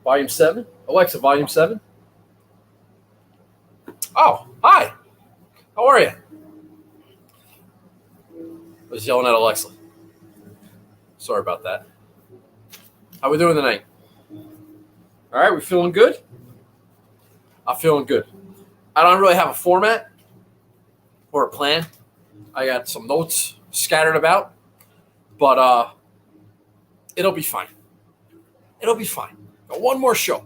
Volume 7? Alexa, Volume 7? Oh, hi. How are you? I was yelling at Alexa. Sorry about that. How we doing tonight? All right, we feeling good? I'm feeling good. I don't really have a format or a plan. I got some notes scattered about, but it'll be fine. It'll be fine. Got one more show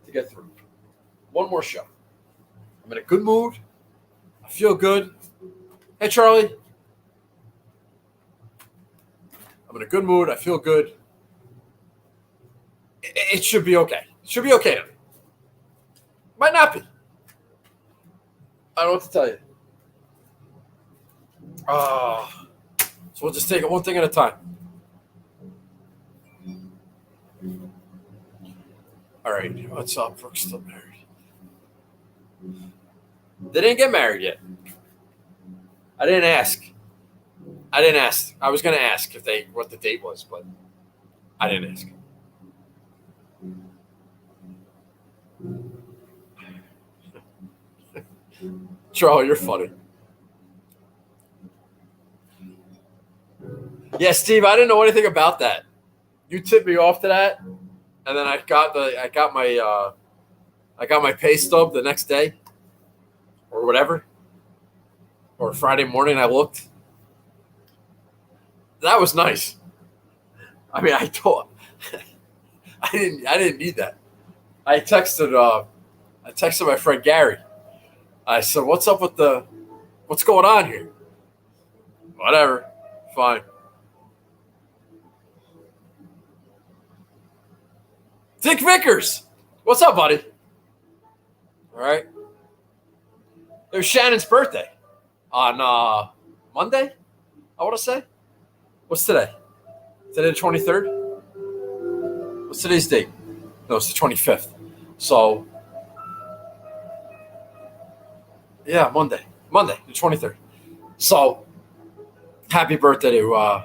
to get through. One more show. I'm in a good mood. I feel good. Hey, Charlie. I'm in a good mood. I feel good. It should be okay. It should be okay. Might not be. I don't know what to tell you. So we'll just take it one thing at a time. All right. What's up? Brooke's still married. They didn't get married yet. I didn't ask. I was going to ask what the date was, but I didn't ask. Charlie, you're funny. Yeah, Steve, I didn't know anything about that. You tipped me off to that, and then I got my pay stub the next day, or whatever, or Friday morning. I looked. That was nice. I mean, I didn't need that. I texted my friend Gary. I said, "What's up with what's going on here?" Whatever, fine. Dick Vickers, what's up, buddy? All right. It was Shannon's birthday on Monday, I want to say. What's today? Today the 23rd? What's today's date? No, it's the 25th. So, yeah, Monday, the 23rd. So, happy birthday to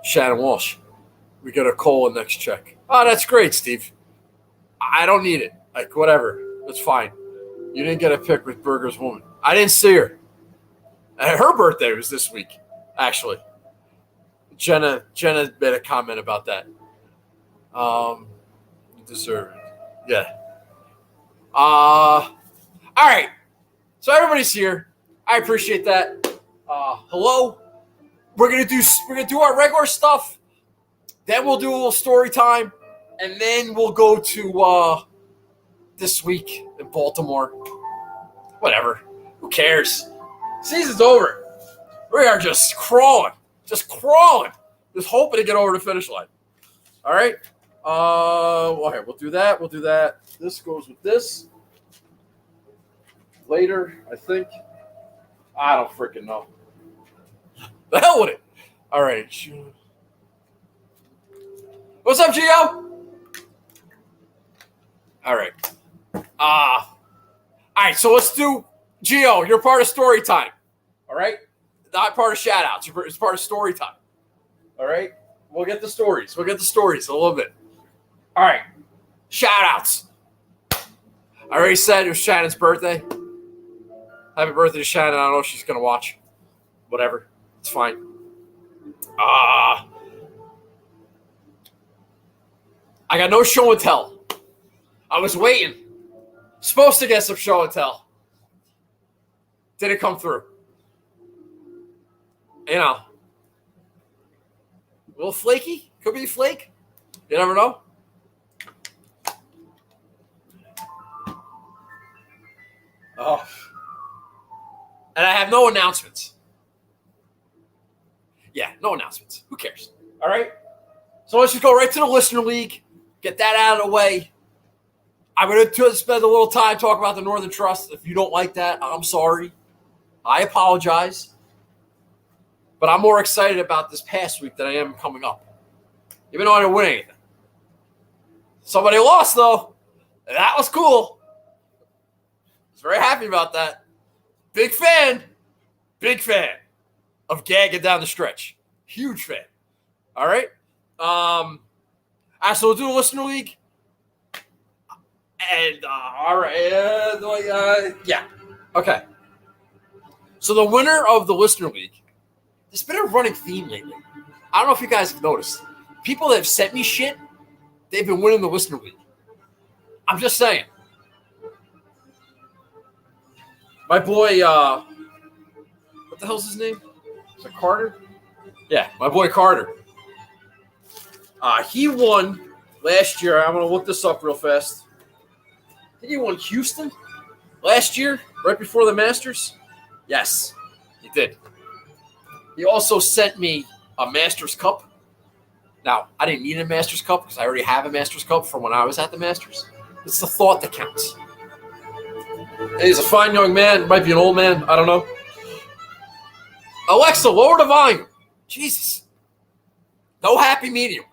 Shannon Walsh. We get a COLA next check. Oh, that's great, Steve. I don't need it. Like, whatever. It's fine. You didn't get a pic with Burger's woman. I didn't see her. And her birthday was this week, actually. Jenna made a comment about that. You deserve it. Yeah. All right. So everybody's here. I appreciate that. Hello. We're gonna do our regular stuff. Then we'll do a little story time, and then we'll go to this week in Baltimore. Whatever. Who cares? Season's over. We are just crawling. Just hoping to get over the finish line. All right. Okay, we'll do that. This goes with this. Later, I think. I don't freaking know. The hell with it. All right. What's up, Gio? All right. All right, so let's do Gio. You're part of story time. All right? Not part of shout outs. It's part of story time. All right? We'll get the stories a little bit. All right. Shout outs. I already said it was Shannon's birthday. Happy birthday to Shannon. I don't know if she's going to watch. Whatever. It's fine. I got no show and tell. I was waiting. Supposed to get some show and tell. Didn't come through. You know. A little flaky. Could be a flake. You never know. Oh. And I have no announcements. Yeah, no announcements. Who cares? All right? So let's just go right to the Listener League. Get that out of the way. I'm going to spend a little time talking about the Northern Trust. If you don't like that, I'm sorry. I apologize. But I'm more excited about this past week than I am coming up. Even though I didn't win anything. Somebody lost, though. And that was cool. I was very happy about that. Big fan of gagging down the stretch. Huge fan. All right? So we'll do a Listener League. And all right, yeah, okay. So the winner of the Listener League, there's been a running theme lately. I don't know if you guys have noticed. People that have sent me shit, they've been winning the Listener League. I'm just saying. My boy, what the hell's his name? Is it Carter? Yeah, my boy Carter. He won last year. I'm going to look this up real fast. I think he won Houston last year, right before the Masters. Yes, he did. He also sent me a Masters Cup. Now, I didn't need a Masters Cup because I already have a Masters Cup from when I was at the Masters. It's the thought that counts. And he's a fine young man. Might be an old man. I don't know. Alexa, lower the volume. Jesus. No happy medium.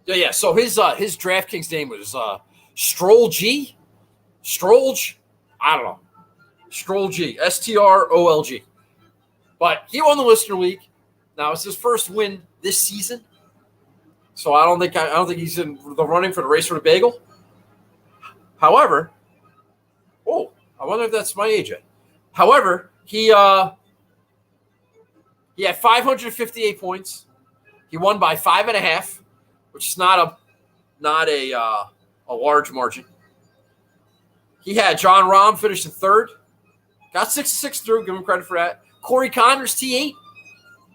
Yeah. So his DraftKings name was Stroll G. Strolge? I don't know. Stroll G. STROLG. But he won the Listener League. Now it's his first win this season. So I don't think he's in the running for the race for the bagel. However, I wonder if that's my agent. However, he had 558 points. He won by 5.5, which is not a large margin. He had John Rahm finished in third. Got 66 through. Give him credit for that. Corey Connors, T8.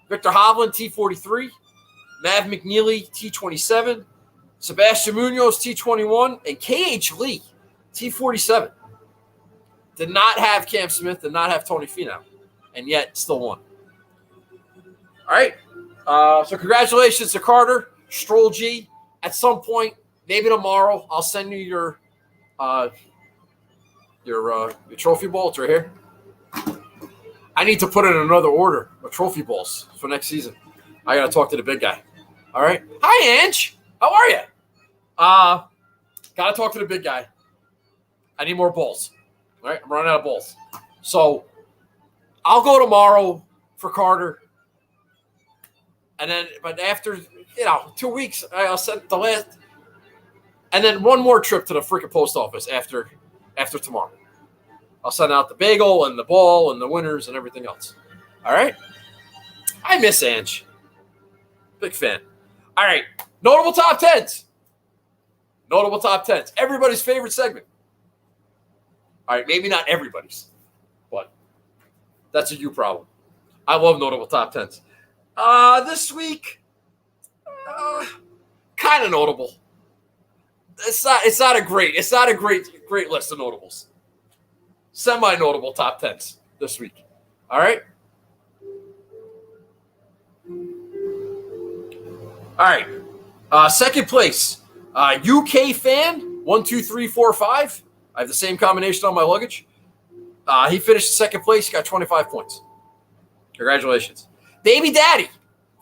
Victor Hovland, T43. Mav McNeely, T27. Sebastian Munoz, T21. And KH Lee, T47. Did not have Cam Smith. Did not have Tony Finau. And yet still won. All right. So congratulations to Carter. Stroll G. At some point, maybe tomorrow, I'll send you your trophy ball. It's right here. I need to put in another order of trophy balls for next season. I got to talk to the big guy. All right. Hi, Ange. How are you? Got to talk to the big guy. I need more balls. All right. I'm running out of balls. So I'll go tomorrow for Carter. And then, but after, 2 weeks, I'll send the last. And then one more trip to the freaking post office after tomorrow. I'll send out the bagel and the ball and the winners and everything else. All right? I miss Ange. Big fan. All right. Notable top 10s. Notable top 10s. Everybody's favorite segment. All right. Maybe not everybody's, but that's a you problem. I love notable top 10s. This week, kind of notable. It's not a great list of notables. Semi-notable top 10s this week. All right? All right. Second place. UK fan, 1, 2, 3, 4, 5. I have the same combination on my luggage. He finished second place. He got 25 points. Congratulations. Baby Daddy,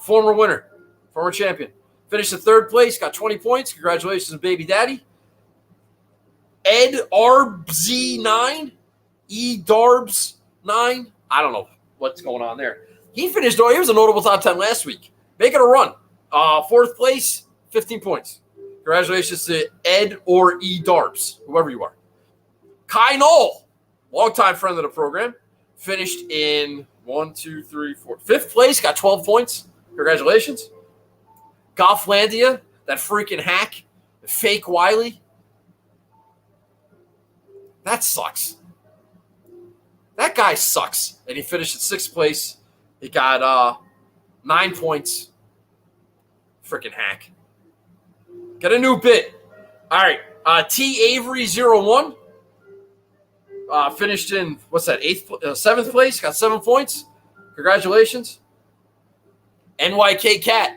former winner, former champion. Finished in third place, got 20 points. Congratulations, Baby Daddy. Ed Arbz9, E Darbs 9. I don't know what's going on there. He was a notable top 10 last week. Making a run. Fourth place, 15 points. Congratulations to Ed or E Darbs, whoever you are. Kai Knoll, longtime friend of the program, finished in 5th place, got 12 points. Congratulations. Golflandia, that freaking hack, fake Wiley. That sucks. That guy sucks. And he finished in 6th place. He got 9 points. Freaking hack. Get a new bit. All right. T Avery 01. Finished in, 7th place. Got 7 points. Congratulations. NYK Cat.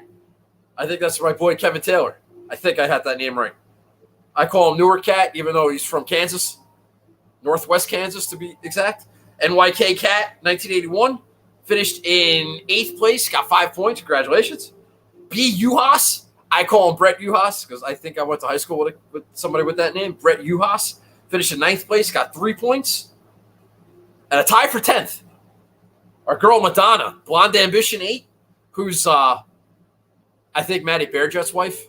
I think that's my boy Kevin Taylor. I think I had that name right. I call him Newark Cat, even though he's from Kansas. Northwest Kansas, to be exact. NYK Cat, 1981. Finished in 8th place. Got 5 points. Congratulations. B. Uhas. I call him Brett Uhas because I think I went to high school with somebody with that name. Brett Uhas. Finished in 9th place. Got 3 points. And a tie for 10th. Our girl Madonna, Blonde Ambition 8, who's, I think, Matty Bearjet's wife.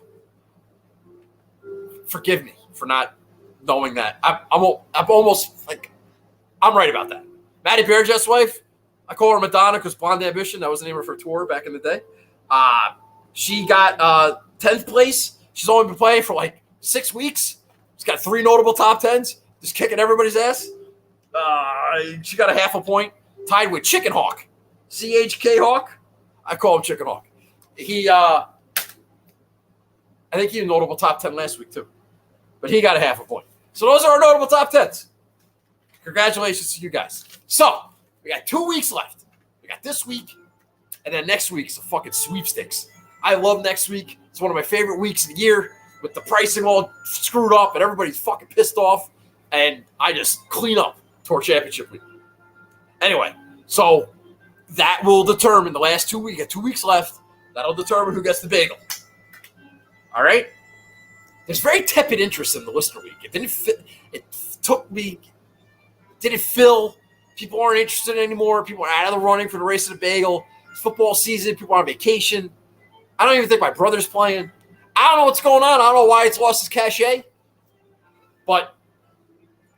Forgive me for not knowing that. I'm almost like, I'm right about that. Matty Bearjet's wife, I call her Madonna because Blonde Ambition, that was the name of her tour back in the day. She got 10th place. She's only been playing for like 6 weeks. She's got 3 notable top 10s, just kicking everybody's ass. She got a half a point, tied with Chicken Hawk. CHK Hawk. I call him Chicken Hawk. I think he had a notable top 10 last week too. But he got a half a point. So those are our notable top 10s. Congratulations to you guys. So we got 2 weeks left. We got this week, and then next week's a fucking sweepstakes. I love next week. It's one of my favorite weeks of the year with the pricing all screwed up and everybody's fucking pissed off. And I just clean up Tour Championship week. Anyway, so that will determine the last 2 weeks. 2 weeks left. That'll determine who gets the bagel. All right? There's very tepid interest in the listener week. It didn't fit. It took me. Didn't fill. People aren't interested anymore. People are out of the running for the race of the bagel. It's football season. People are on vacation. I don't even think my brother's playing. I don't know what's going on. I don't know why it's lost its cachet. But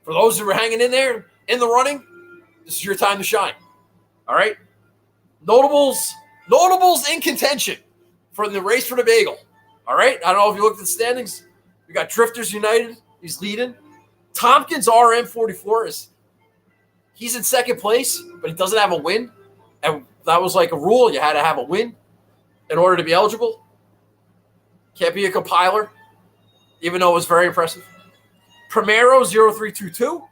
for those who are hanging in there, in the running, this is your time to shine. All right? Notables in contention for the race for the bagel. All right? I don't know if you looked at the standings. We got Drifters United. He's leading. Tompkins RM44 he's in second place, but he doesn't have a win. And that was like a rule. You had to have a win in order to be eligible. Can't be a compiler, even though it was very impressive. Primero 0322.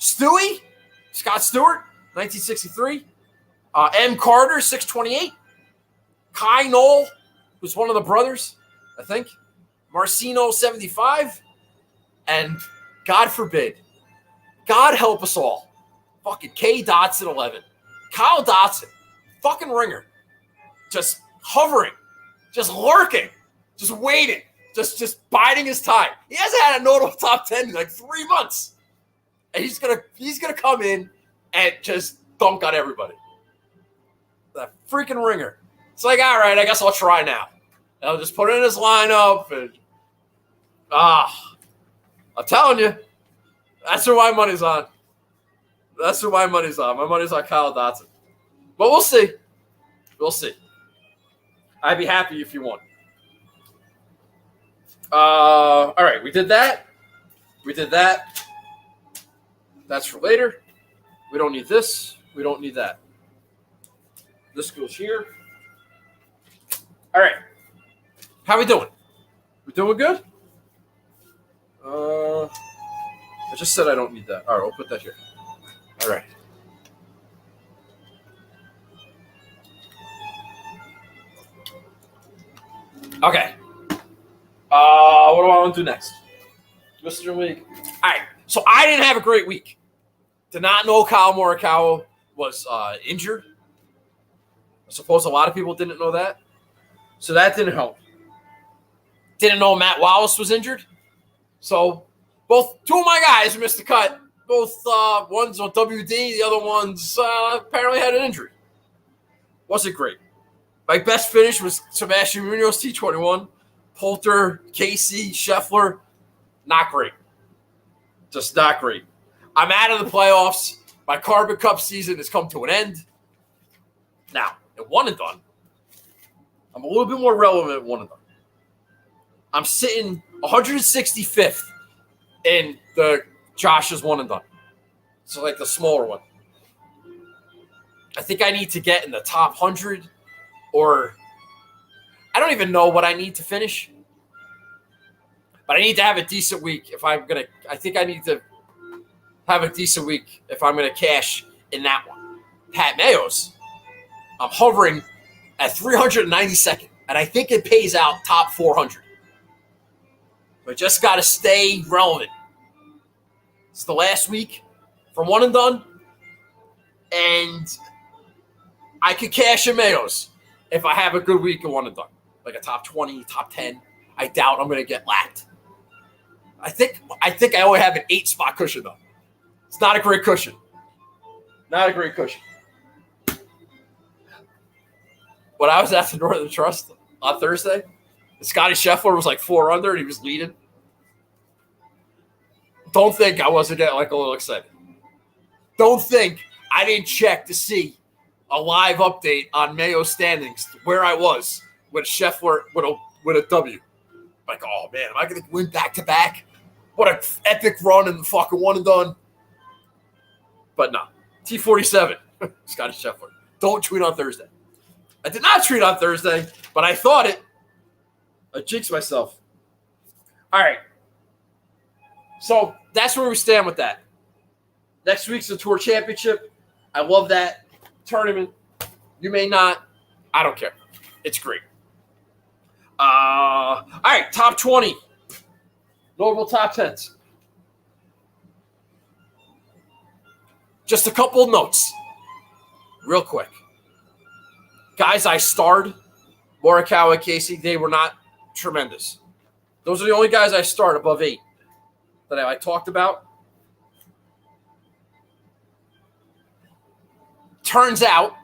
Stewie, Scott Stewart, 1963. M. Carter, 628. Kai Knoll, who's one of the brothers, I think. Marcino, 75. And God forbid, God help us all, fucking K. Dotson, 11. Kyle Dotson, fucking ringer. Just hovering, just lurking, just waiting, just biding his time. He hasn't had a notable top 10 in like 3 months. And he's gonna come in and just dunk on everybody. That freaking ringer. It's like, all right, I guess I'll try now. And I'll just put it in his lineup and I'm telling you, that's who my money's on. That's who my money's on. My money's on Kyle Dotson. But we'll see. We'll see. I'd be happy if you won. All right, we did that. We did that. That's for later. We don't need this. We don't need that. This goes here. All right. How we doing? We doing good? I just said I don't need that. All right, we'll put that here. All right. Okay. What do I want to do next? Listener week. All right. So I didn't have a great week. Did not know Kyle Morikawa was injured. I suppose a lot of people didn't know that. So that didn't help. Didn't know Matt Wallace was injured. So two of my guys missed the cut. Both one's on WD, the other one's apparently had an injury. Wasn't great. My best finish was Sebastian Munoz, T21. Poulter, Casey, Scheffler, not great. Just not great. I'm out of the playoffs. My Carbon Cup season has come to an end. Now, at one and done, I'm a little bit more relevant at one and done. I'm sitting 165th in the Josh's one and done. So like the smaller one. I think I need to get in the top 100 or I don't even know what I need to finish. But I need to have a decent week if I'm going to – I think I need to have a decent week if I'm going to cash in that one. Pat Mayo's, I'm hovering at 392nd, and I think it pays out top 400. But just got to stay relevant. It's the last week for one and done, and I could cash in Mayo's if I have a good week of one and done, like a top 20, top 10. I doubt I'm going to get lapped. I think I only have an 8-spot cushion, though. It's not a great cushion. Not a great cushion. when I was at the Northern Trust on Thursday, Scotty Scheffler was like 4 under and he was leading. Don't think I wasn't getting like a little excited. Don't think I didn't check to see a live update on Mayo standings where I was with Scheffler with a W. Like, oh man, am I going to win back to back? What an epic run and fucking one and done. But no, T47, Scotty Scheffler. Don't tweet on Thursday. I did not tweet on Thursday, but I thought it. I jinxed myself. All right. So that's where we stand with that. Next week's the Tour Championship. I love that tournament. You may not. I don't care. It's great. All right, top 20. Notable top 10s. Just a couple of notes. Real quick. Guys I starred, Morikawa and Casey, they were not tremendous. Those are the only guys I starred above 8 that I talked about. Turns out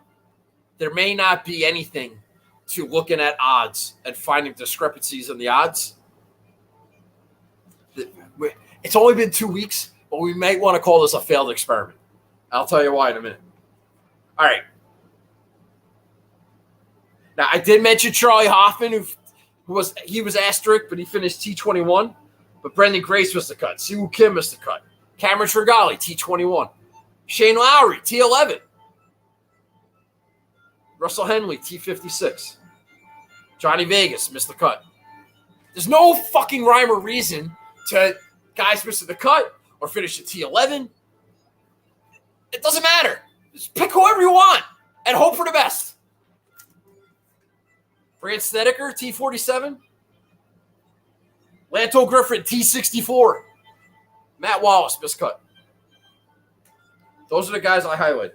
there may not be anything to looking at odds and finding discrepancies in the odds. It's only been 2 weeks, but we might want to call this a failed experiment. I'll tell you why in a minute. All right. Now, I did mention Charlie Hoffman, who was asterisk, but he finished T21. But Brendan Grace missed the cut. Siwoo Kim missed the cut. Cameron Tringale, T21. Shane Lowry, T11. Russell Henley, T56. Johnny Vegas missed the cut. There's no fucking rhyme or reason to guys missing the cut or finish at T11. It doesn't matter. Just pick whoever you want and hope for the best. Brant Snedeker, T47. Lanto Griffin, T64. Matt Wallace, miscut. Those are the guys I highlighted.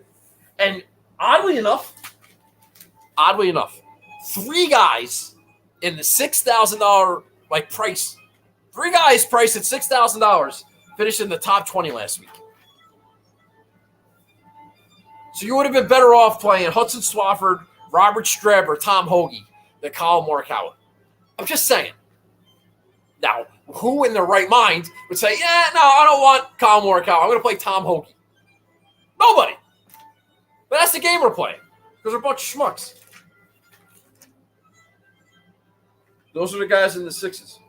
And oddly enough, 3 guys in the $6,000 price. 3 guys priced at $6,000 finished in the top 20 last week. So you would have been better off playing Hudson Swafford, Robert Streb, or Tom Hoagie than Colin Morikawa. I'm just saying. Now, who in their right mind would say, yeah, no, I don't want Colin Morikawa. I'm going to play Tom Hoagie. Nobody. But that's the game we're playing because we're a bunch of schmucks. Those are the guys in the 6s.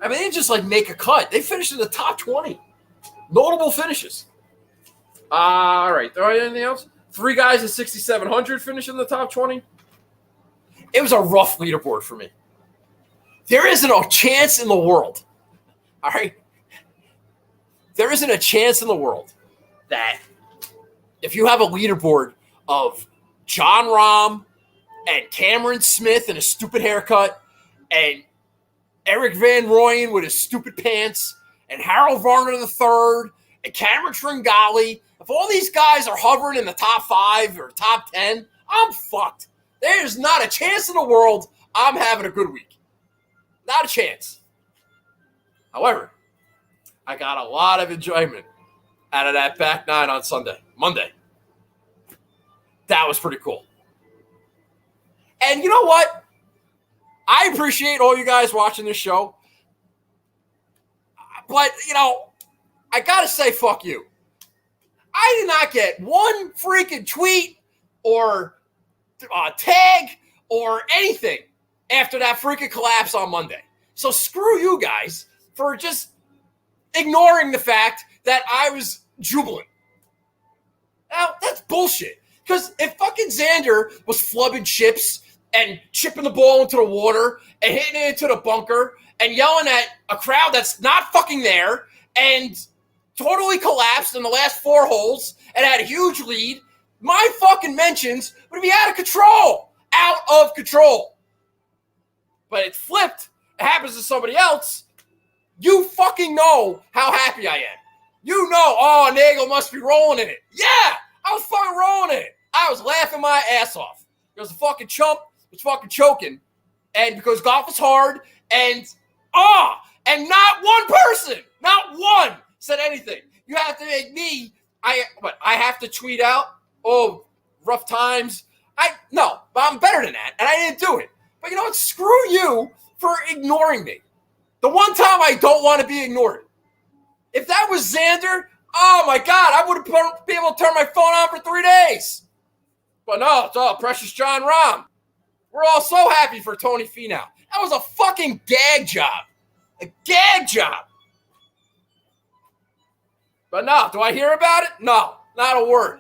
I mean, they didn't just make a cut. They finished in the top 20. Notable finishes. All right. Anything else? 3 guys at 6,700 finish in the top 20. It was a rough leaderboard for me. There isn't a chance in the world. All right. There isn't a chance in the world that if you have a leaderboard of John Rahm and Cameron Smith and a stupid haircut and Eric Van Rooyen with his stupid pants and Harold Varner III and Cameron Tringale, if all these guys are hovering in the top 5 or top 10, I'm fucked. There's not a chance in the world I'm having a good week. Not a chance. However, I got a lot of enjoyment out of that back 9 on Monday. That was pretty cool. And you know what? I appreciate all you guys watching this show. But, I got to say fuck you. I did not get one freaking tweet or tag or anything after that freaking collapse on Monday. So screw you guys for just ignoring the fact that I was jubilant. Now, that's bullshit. Because if fucking Xander was flubbing chips and chipping the ball into the water and hitting it into the bunker and yelling at a crowd that's not fucking there and totally collapsed in the last 4 holes and had a huge lead, my fucking mentions would be out of control. Out of control. But it flipped. It happens to somebody else. You fucking know how happy I am. You know, oh, Nagel must be rolling in it. Yeah, I was fucking rolling in it. I was laughing my ass off. Because the fucking chump was fucking choking. And because golf is hard. And not one person, not one said anything. You have to make me, I have to tweet out, oh, rough times. No, but I'm better than that, and I didn't do it. But you know what? Screw you for ignoring me. The one time I don't want to be ignored. If that was Xander, oh my God, I would have been able to turn my phone on for 3 days. But no, it's all Precious John Rahm. We're all so happy for Tony Finau. That was a fucking gag job. A gag job. But no, do I hear about it? No, not a word.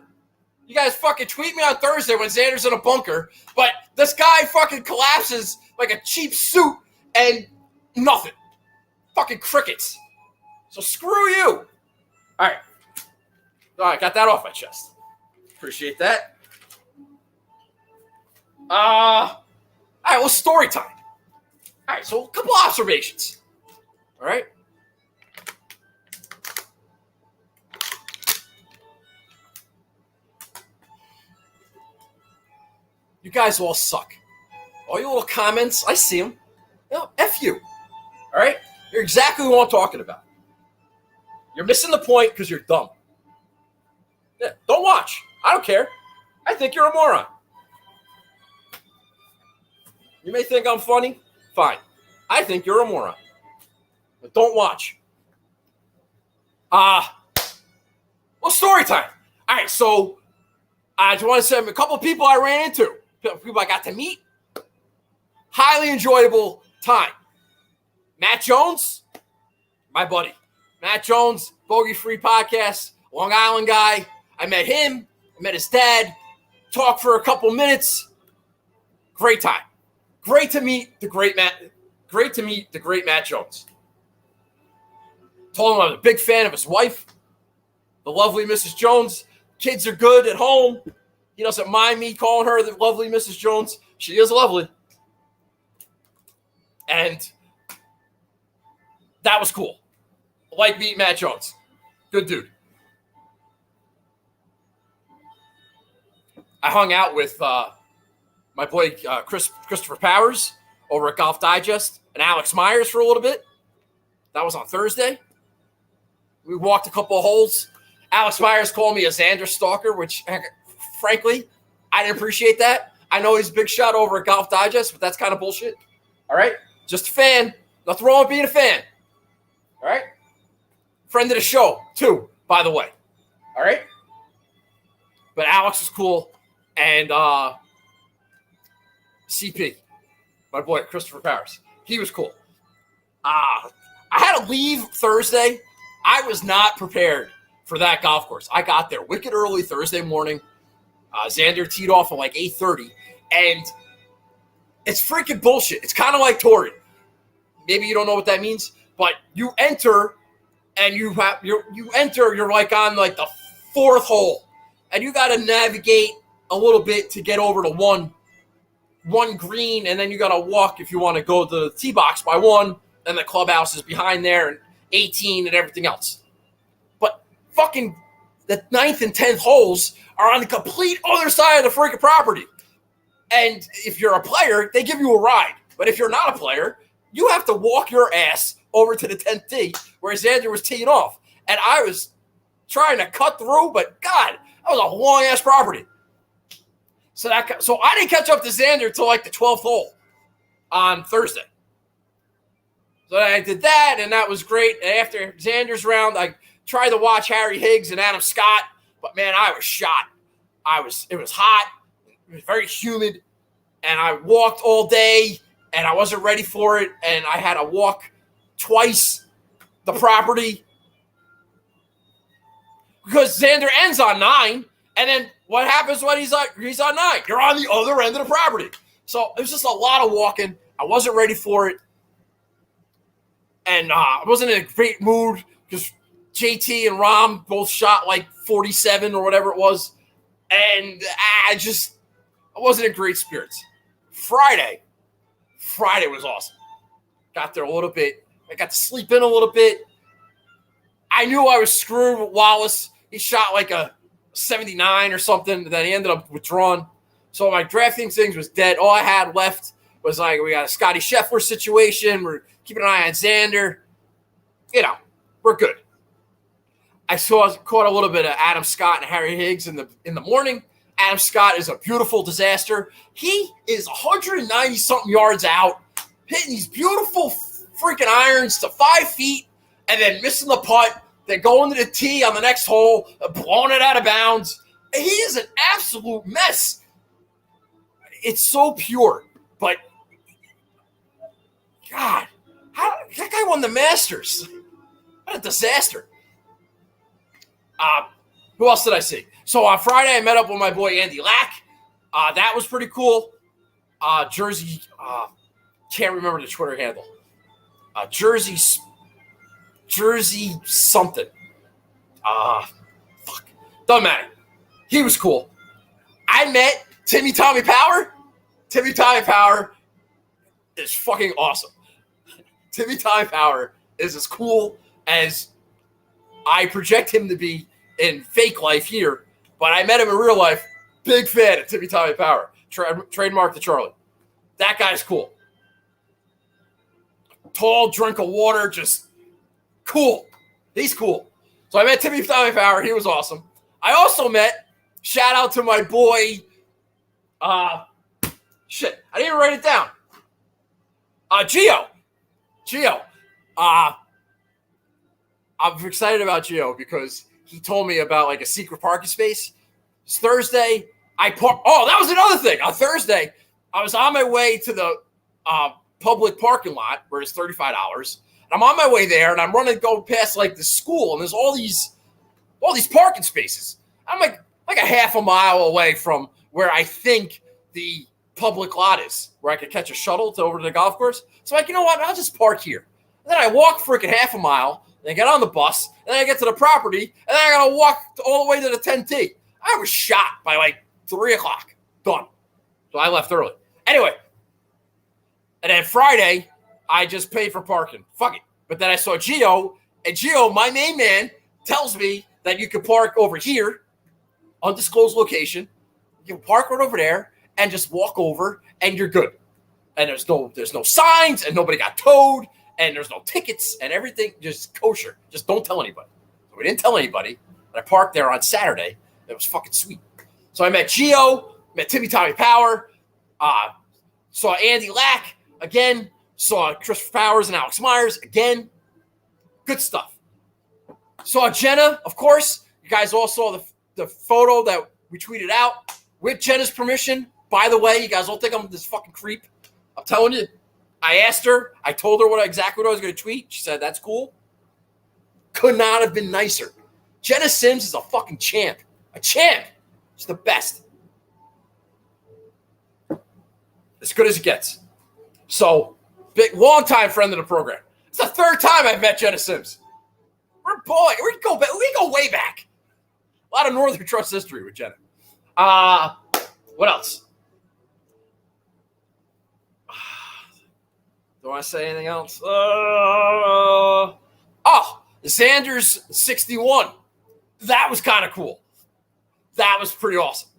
You guys fucking tweet me on Thursday when Xander's in a bunker, but this guy fucking collapses like a cheap suit and nothing. Fucking crickets. So screw you. All right, got that off my chest. Appreciate that. All right, well, story time. All right, so a couple observations. All right. You guys all suck. All your little comments, I see them. F you. All right? You're exactly what I'm talking about. You're missing the point because you're dumb. Yeah, don't watch. I don't care. I think you're a moron. You may think I'm funny. Fine. I think you're a moron. But don't watch. Well, story time. All right, so I just want to say a couple of people I ran into. People I got to meet. Highly enjoyable time. Matt Jones, my buddy. Matt Jones, Bogey Free Podcast, Long Island guy. I met him. I met his dad. Talked for a couple minutes. Great time. Great to meet the great Matt. Great to meet the great Matt Jones. Told him I was a big fan of his wife, the lovely Mrs. Jones. Kids are good at home. He doesn't mind me calling her the lovely Mrs. Jones. She is lovely. And that was cool. Like meeting Matt Jones. Good dude. I hung out with my boy Christopher Powers over at Golf Digest and Alex Myers for a little bit. That was on Thursday. We walked a couple of holes. Alex Myers called me a Xander stalker, which, frankly, I didn't appreciate that. I know he's a big shot over at Golf Digest, but that's kind of bullshit. All right? Just a fan. Nothing wrong with being a fan. All right? Friend of the show, too, by the way. All right? But Alex was cool. And CP, my boy, Christopher Powers, he was cool. I had to leave Thursday. I was not prepared for that golf course. I got there wicked early Thursday morning. Xander teed off at like 8:30. And it's freaking bullshit. It's kind of like Torrey. Maybe you don't know what that means, but you enter and you're like on like the fourth hole. And you got to navigate a little bit to get over to one green, and then you got to walk if you want to go to the tee box by one, and the clubhouse is behind there, and 18 and everything else. But fucking the 9th and 10th holes are on the complete other side of the freaking property. And if you're a player, they give you a ride. But if you're not a player, you have to walk your ass over to the 10th tee where Xander was teeing off. And I was trying to cut through, but God, that was a long-ass property. So I didn't catch up to Xander till like the 12th hole on Thursday. So I did that, and that was great. And after Xander's round, I tried to watch Harry Higgs and Adam Scott, but man, I was shot. It was hot. It was very humid, and I walked all day, and I wasn't ready for it, and I had to walk twice the property because Xander ends on 9, and then what happens when he's on 9? You're on the other end of the property. So it was just a lot of walking. I wasn't ready for it. And I wasn't in a great mood because JT and Rom both shot like 47 or whatever it was. And I wasn't in great spirits. Friday was awesome. Got there a little bit. I got to sleep in a little bit. I knew I was screwed with Wallace. He shot like a 79 or something. Then he ended up withdrawing. So my drafting things was dead. All I had left was like, we got a Scotty Scheffler situation. We're keeping an eye on Xander. You know, we're good. I caught a little bit of Adam Scott and Harry Higgs in the morning. Adam Scott is a beautiful disaster. He is 190-something yards out, hitting these beautiful freaking irons to 5 feet, and then missing the putt, then going to the tee on the next hole, blowing it out of bounds. He is an absolute mess. It's so pure, but God, that guy won the Masters. What a disaster. Who else did I see? So on Friday, I met up with my boy Andy Lack. That was pretty cool. Jersey, can't remember the Twitter handle. Jersey something. Fuck. Doesn't matter. He was cool. I met Timmy Tommy Power. Timmy Tommy Power is fucking awesome. Timmy Tommy Power is as cool as I project him to be in fake life here, but I met him in real life. Big fan of Timmy Tommy Power. Trademark to Charlie. That guy's cool. Tall drink of water, just cool. He's cool. So I met Timmy Tommy Power. He was awesome. I also met, shout out to my boy, I didn't even write it down. Gio. I'm excited about Gio because he told me about like a secret parking space. It's Thursday. That was another thing. On Thursday, I was on my way to the public parking lot where it's $35. And I'm on my way there, and I'm going past like the school, and there's all these parking spaces. I'm like a half a mile away from where I think the public lot is, where I could catch a shuttle over to the golf course. So I'm like, you know what? I'll just park here. And then I walk freaking half a mile, then I get on the bus, and then I get to the property, and then I got to walk all the way to the 10T. I was shot by like 3 o'clock. Done. So I left early. Anyway, and then Friday, I just paid for parking. Fuck it. But then I saw Gio, and Gio, my main man, tells me that you can park over here, undisclosed location. You can park right over there and just walk over, and you're good. And there's no signs, and nobody got towed, and there's no tickets, and everything just kosher. Just don't tell anybody. So we didn't tell anybody. And I parked there on Saturday. It was fucking sweet. So I met Gio, met Timmy Tommy Power, saw Andy Lack again, saw Christopher Powers and Alex Myers again. Good stuff. Saw Jenna, of course. You guys all saw the photo that we tweeted out with Jenna's permission. By the way, you guys don't think I'm this fucking creep. I'm telling you. I asked her. I told her exactly what I was going to tweet. She said, that's cool. Could not have been nicer. Jenna Sims is a fucking champ. A champ. She's the best. As good as it gets. So, big, long-time friend of the program. It's the third time I've met Jenna Sims. We go way back. A lot of Northern Trust history with Jenna. What else? Do I want to say anything else? Xander's 61. That was kind of cool. That was pretty awesome.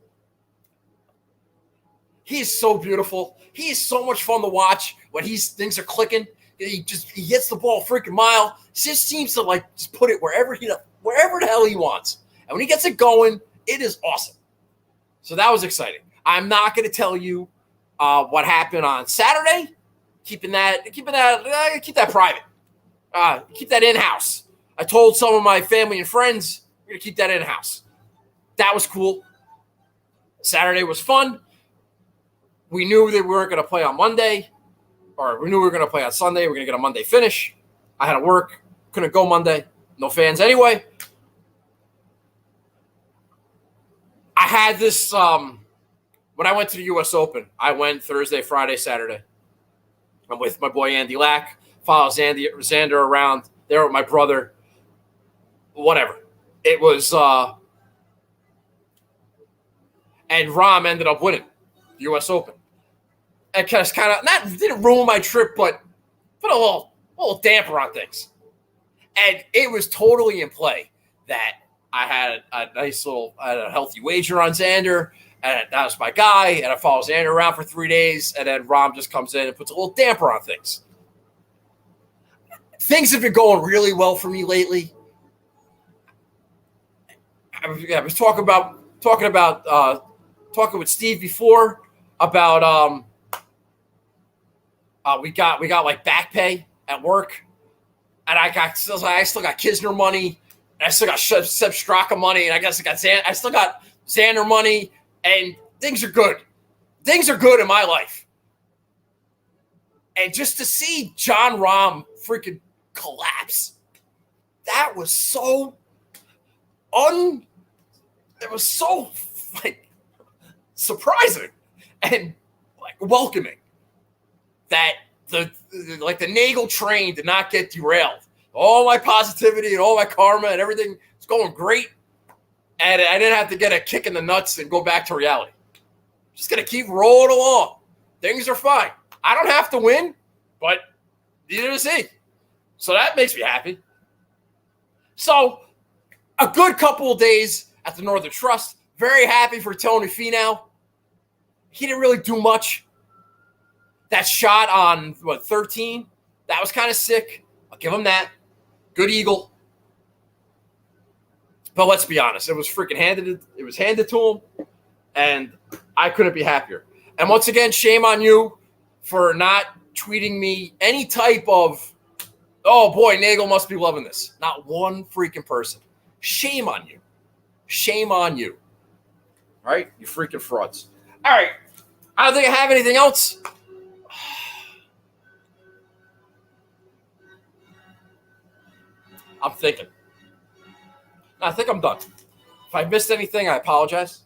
He is so beautiful. He is so much fun to watch when things are clicking. He hits the ball a freaking mile. He just seems to just put it wherever the hell he wants. And when he gets it going, it is awesome. So that was exciting. I'm not going to tell you what happened on Saturday. Keep that private. Keep that in-house. I told some of my family and friends we're going to keep that in-house. That was cool. Saturday was fun. We knew that we weren't going to play on Monday, or we knew we were going to play on Sunday. We're going to get a Monday finish. I had to work. Couldn't go Monday. No fans anyway. I had this when I went to the U.S. Open. I went Thursday, Friday, Saturday. I'm with my boy Andy Lack. Follow Xander around there with my brother. Whatever. It was and Rahm ended up winning the U.S. Open. And kind of didn't ruin my trip, but put a little damper on things. And it was totally in play that I had a healthy wager on Xander, and that was my guy, and I followed Xander around for 3 days, and then Rahm just comes in and puts a little damper on things. Things have been going really well for me lately. I was talking about talking with Steve before about we got like back pay at work, and I still got Kisner money, and I still got Seb Straka money, and I guess I still got Xander money, and things are good. Things are good in my life. And just to see John Rahm freaking collapse, that was so it was so like surprising and like welcoming that the Nagel train did not get derailed. All my positivity and all my karma and everything was going great, and I didn't have to get a kick in the nuts and go back to reality. Just gonna keep rolling along. Things are fine. I don't have to win, but neither does he. So that makes me happy. So a good couple of days at the Northern Trust. Very happy for Tony Finau. He didn't really do much. That shot on 13, that was kind of sick. I'll give him that. Good eagle. But let's be honest, it was freaking handed. It was handed to him, and I couldn't be happier. And once again, shame on you for not tweeting me any type of, oh boy, Nagel must be loving this. Not one freaking person. Shame on you. Shame on you. All right? You freaking frauds. All right. I don't think I have anything else. I'm thinking. I think I'm done. If I missed anything, I apologize.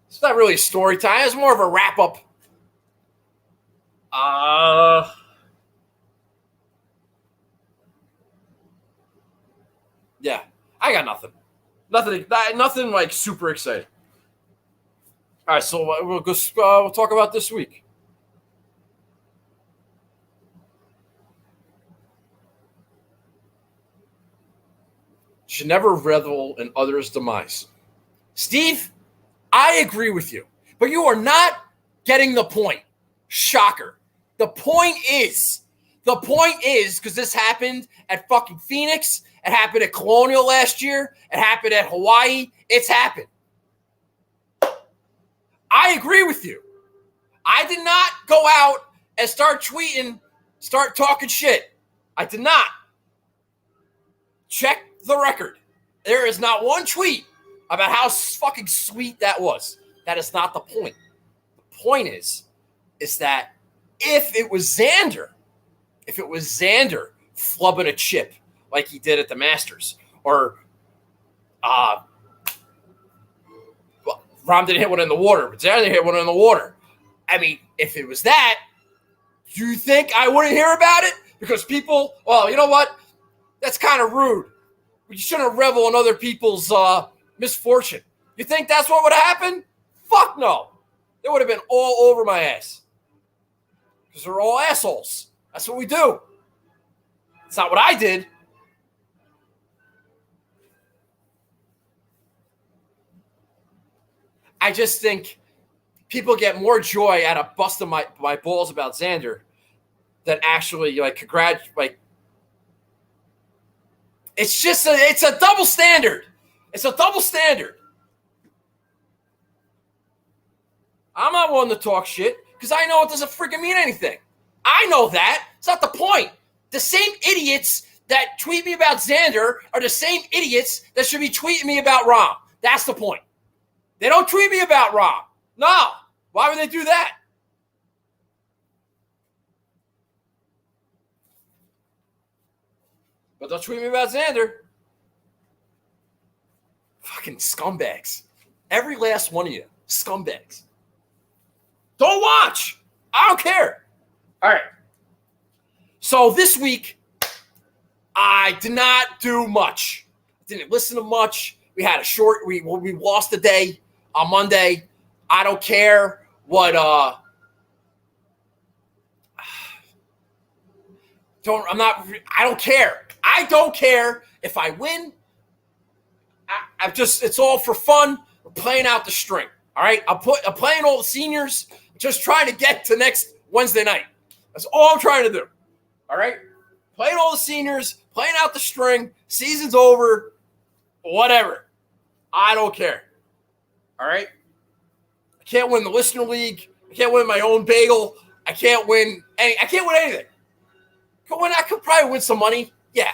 It's not really a story time. It's more of a wrap-up. Yeah, I got nothing. Nothing like super exciting. All right, so we'll talk about this week. Should never revel in others' demise. Steve, I agree with you, but you are not getting the point. Shocker. The point is, because this happened at fucking Phoenix, it happened at Colonial last year, it happened at Hawaii, it's happened. I agree with you. I did not go out and start tweeting, start talking shit. I did not. Check the record. There is not one tweet about how fucking sweet that was. That is not the point. The point is that if it was Xander flubbing a chip like he did at the Masters, or Rahm didn't hit one in the water, but Xander hit one in the water. I mean, if it was that, do you think I wouldn't hear about it? Because people, well, you know what? That's kind of rude. You shouldn't revel in other people's misfortune. You think that's what would have happened? Fuck no. They would have been all over my ass. Because they're all assholes. That's what we do. It's not what I did. I just think people get more joy out of busting my balls about Xander than actually congratulate. It's a double standard. It's a double standard. I'm not one to talk shit because I know it doesn't freaking mean anything. I know that. It's not the point. The same idiots that tweet me about Xander are the same idiots that should be tweeting me about Rahm. That's the point. They don't tweet me about Rahm. No. Why would they do that? But don't tweet me about Xander. Fucking scumbags. Every last one of you. Scumbags. Don't watch. I don't care. All right. So this week, I did not do much. Didn't listen to much. We had a short, we lost a day on Monday. I don't care what, I don't care. I don't care if I win. It's all for fun. We're playing out the string. All right. I'm playing all the seniors, just trying to get to next Wednesday night. That's all I'm trying to do. All right. Playing all the seniors, playing out the string. Season's over. Whatever. I don't care. All right? I can't win the listener league. I can't win my own bagel. I can't win anything. I could probably win some money. Yeah.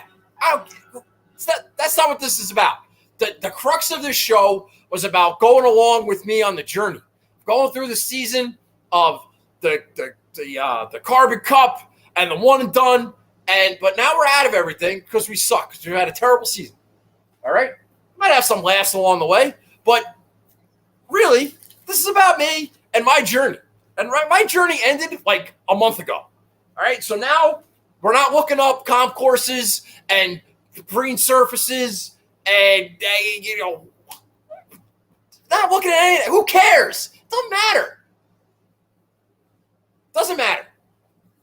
That's not what this is about. The crux of this show was about going along with me on the journey, going through the season of the Carbon Cup and the one and done. But now we're out of everything because we suck. Because we had a terrible season. All right? Might have some laughs along the way, but really, this is about me and my journey. And my journey ended like a month ago. All right? So now we're not looking up comp courses and green surfaces and, not looking at anything. Who cares? Doesn't matter. Doesn't matter.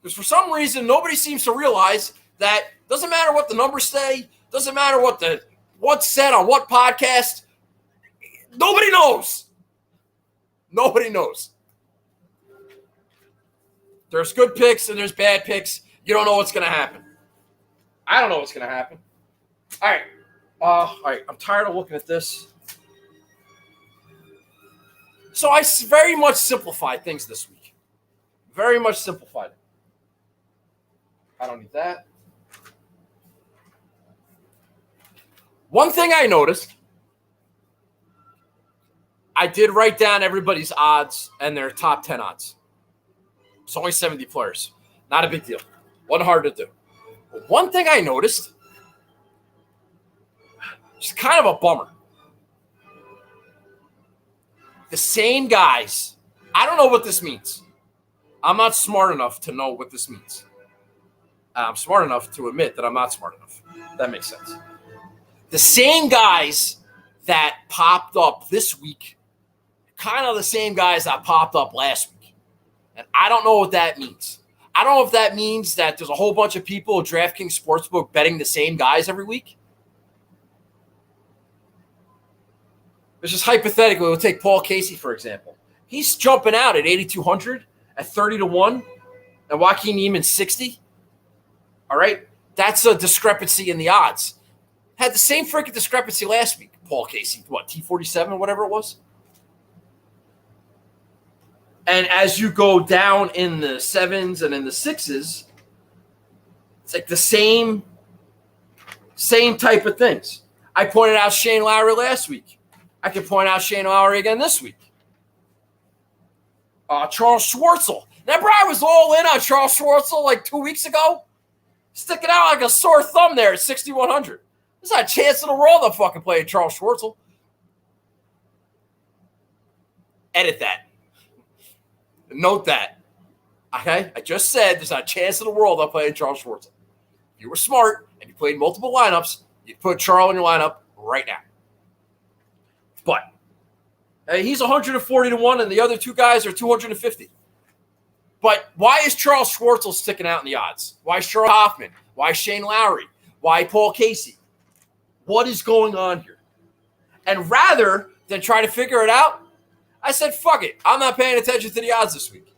Because for some reason, nobody seems to realize that doesn't matter what the numbers say, doesn't matter what's said on what podcast. Nobody knows. Nobody knows. There's good picks and there's bad picks. You don't know what's going to happen. I don't know what's going to happen. All right. All right. I'm tired of looking at this. So I very much simplified things this week. Very much simplified it. I don't need that. One thing I noticed, I did write down everybody's odds and their top 10 odds. It's only 70 players. Not a big deal. Wasn't hard to do. But one thing I noticed, it's kind of a bummer. The same guys. I don't know what this means. I'm not smart enough to know what this means. I'm smart enough to admit that I'm not smart enough. That makes sense. The same guys that popped up this week, kind of the same guys that popped up last week. And I don't know what that means. I don't know if that means that there's a whole bunch of people at DraftKings Sportsbook betting the same guys every week. It's just hypothetically, we'll take Paul Casey, for example. He's jumping out at 8,200 at 30-1 and Joaquin Neiman 60. All right? That's a discrepancy in the odds. Had the same freaking discrepancy last week, Paul Casey. What, T47, whatever it was? And as you go down in the 7s and in the 6s, it's like the same type of things. I pointed out Shane Lowry last week. I can point out Shane Lowry again this week. Charles Schwartzel. Remember I was all in on Charles Schwartzel like 2 weeks ago? Sticking out like a sore thumb there at 6,100. There's not a chance in the world I'm fucking playing Charles Schwartzel. Edit that. Note that. Okay? I just said there's not a chance in the world I'm playing Charles Schwartzel. If you were smart and you played multiple lineups, you'd put Charles in your lineup right now. But he's 140-1 and the other two guys are 250. But why is Charles Schwartzel sticking out in the odds? Why Charles Hoffman? Why Shane Lowry? Why Paul Casey? What is going on here? And rather than try to figure it out, I said, fuck it. I'm not paying attention to the odds this week.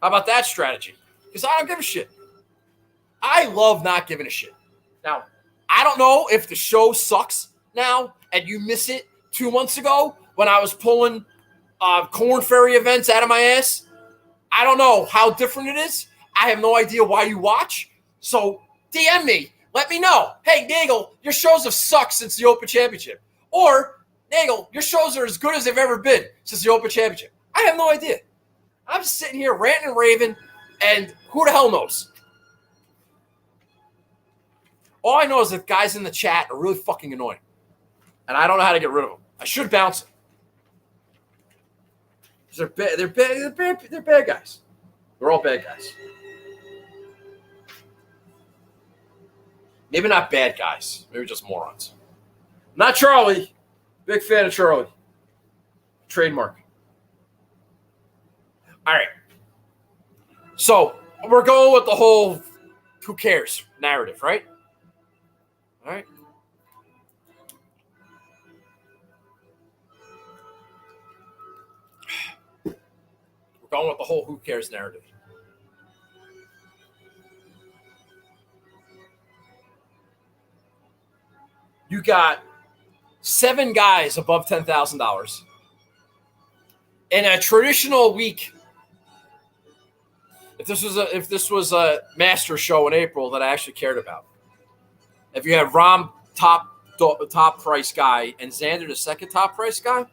How about that strategy? Because I don't give a shit. I love not giving a shit. Now, I don't know if the show sucks now and you miss it 2 months ago when I was pulling Corn Ferry events out of my ass. I don't know how different it is. I have no idea why you watch. So DM me. Let me know. Hey, Nagel, your shows have sucked since the Open Championship. Or, Nagel, your shows are as good as they've ever been since the Open Championship. I have no idea. I'm just sitting here ranting and raving, and who the hell knows? All I know is that guys in the chat are really fucking annoying. And I don't know how to get rid of them. I should bounce them. They're bad guys. They're all bad guys. Maybe not bad guys. Maybe just morons. Not Charlie. Big fan of Charlie. Trademark. All right. So we're going with the whole who cares narrative, right? All right. We're going with the whole who cares narrative. You got 7 guys above $10,000. In a traditional week, if this was a master show in April that I actually cared about, if you have Rahm top price guy and Xander the second top price guy,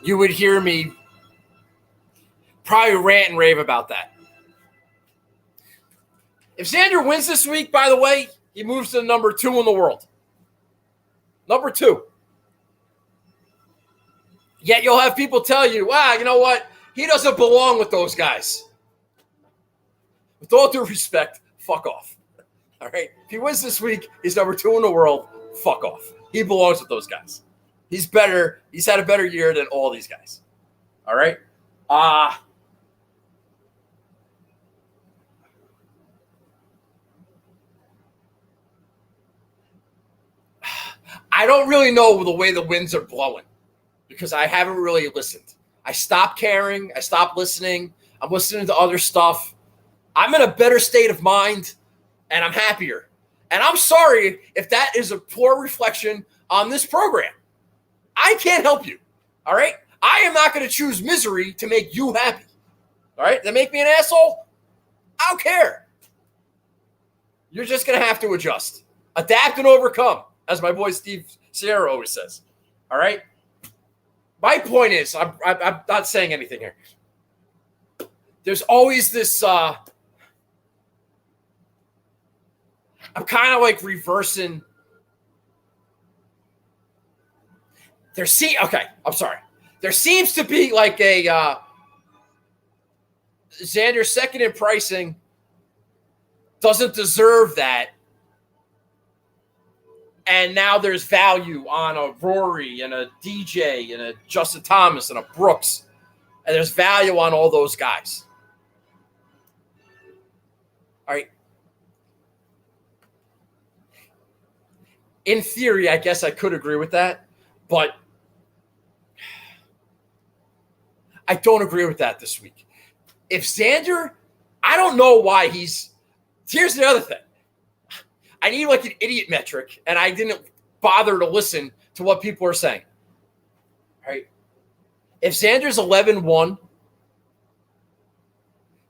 you would hear me probably rant and rave about that. If Xander wins this week, by the way, he moves to number 2 in the world. Number 2. Yet you'll have people tell you, wow, you know what? He doesn't belong with those guys. With all due respect, fuck off. All right? If he wins this week, he's number 2 in the world. Fuck off. He belongs with those guys. He's better. He's had a better year than all these guys. All right? I don't really know the way the winds are blowing because I haven't really listened. I stopped caring. I stopped listening. I'm listening to other stuff. I'm in a better state of mind, and I'm happier. And I'm sorry if that is a poor reflection on this program. I can't help you, all right? I am not going to choose misery to make you happy, all right? That make me an asshole? I don't care. You're just going to have to adjust. Adapt and overcome, as my boy Steve Sierra always says, all right? My point is, I'm not saying anything here. There's always this, I'm kind of like reversing. There seems to be like a Xander second in pricing doesn't deserve that. And now there's value on a Rory and a DJ and a Justin Thomas and a Brooks. And there's value on all those guys. All right. In theory, I guess I could agree with that. But I don't agree with that this week. If Xander, I don't know why here's the other thing. I need like an idiot metric, and I didn't bother to listen to what people are saying. All right. If Xander's 11-1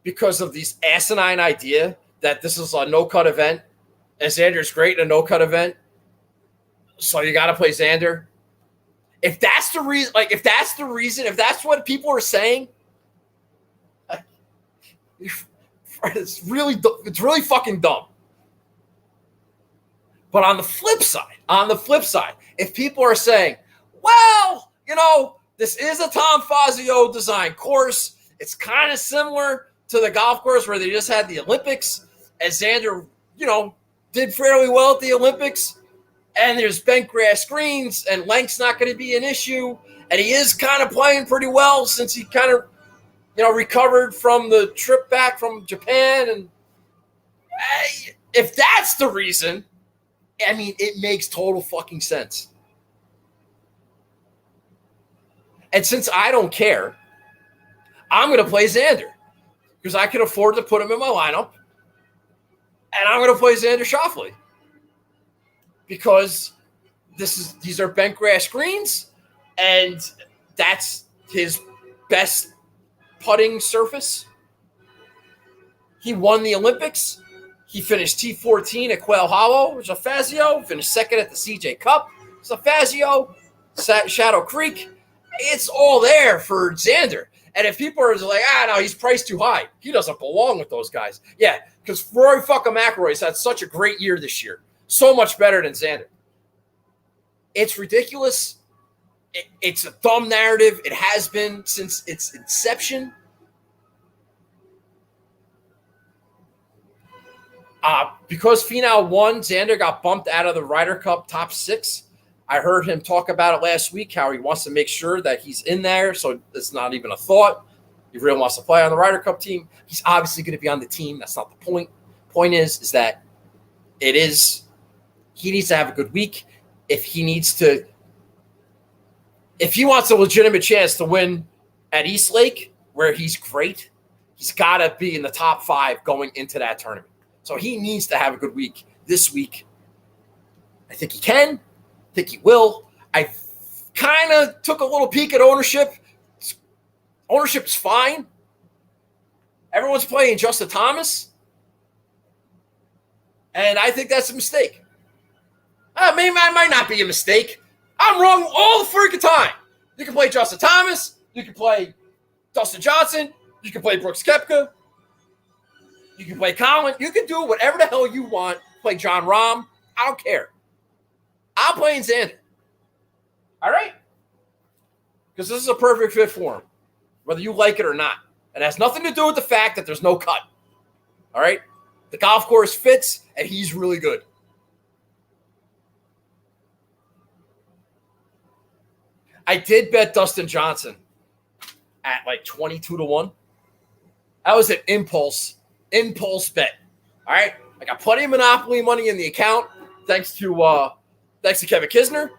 because of this asinine idea that this is a no-cut event, and Xander's great in a no-cut event, so you got to play Xander. If that's the reason, if that's what people are saying, it's really fucking dumb. But on the flip side, if people are saying, well, this is a Tom Fazio design course. It's kind of similar to the golf course where they just had the Olympics, and Xander, did fairly well at the Olympics. And there's bent grass greens, and length's not going to be an issue. And he is kind of playing pretty well since he kind of, recovered from the trip back from Japan. And if that's the reason, it makes total fucking sense. And since I don't care, I'm going to play Xander because I can afford to put him in my lineup. And I'm going to play Xander Schauffele because these are bent grass greens, and that's his best putting surface. He won the Olympics. He finished T14 at Quail Hollow, which is a Fazio. Finished second at the CJ Cup. It's a Fazio. Shadow Creek. It's all there for Xander. And if people are like, no, he's priced too high. He doesn't belong with those guys. Yeah, because Rory fucking McIlroy's had such a great year this year. So much better than Xander. It's ridiculous. It's a dumb narrative. It has been since its inception. Because Finau won, Xander got bumped out of the Ryder Cup top 6. I heard him talk about it last week, how he wants to make sure that he's in there, so it's not even a thought. He really wants to play on the Ryder Cup team. He's obviously going to be on the team. That's not the point. Point is that he needs to have a good week. If he wants a legitimate chance to win at East Lake, where he's great, he's got to be in the top 5 going into that tournament. So he needs to have a good week this week I think he can. I think he will. I kind of took a little peek at ownership. Ownership's fine. Everyone's playing Justin Thomas. And I think that's a mistake. Maybe it might not be a mistake. I'm wrong all the freaking time. You can play Justin Thomas. You can play Dustin Johnson. You can play Brooks Koepka. You can play Colin. You can do whatever the hell you want. Play John Rahm. I don't care. I'm playing Xander. All right? Because this is a perfect fit for him, whether you like it or not. It has nothing to do with the fact that there's no cut. All right? The golf course fits, and he's really good. I did bet Dustin Johnson at like 22-1. That was an impulse bet. All right? I got plenty of Monopoly money in the account thanks to Kevin Kisner.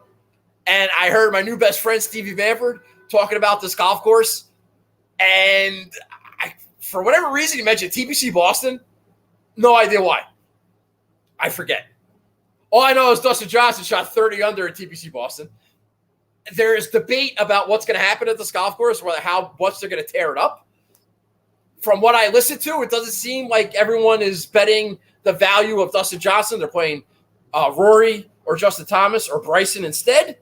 And I heard my new best friend, Stevie Bamford, talking about this golf course. And for whatever reason, he mentioned TPC Boston. No idea why. I forget. All I know is Dustin Johnson shot 30 under at TPC Boston. There is debate about what's going to happen at this golf course, whether how much they're going to tear it up. From what I listened to, it doesn't seem like everyone is betting the value of Dustin Johnson. They're playing Rory or Justin Thomas or Bryson instead.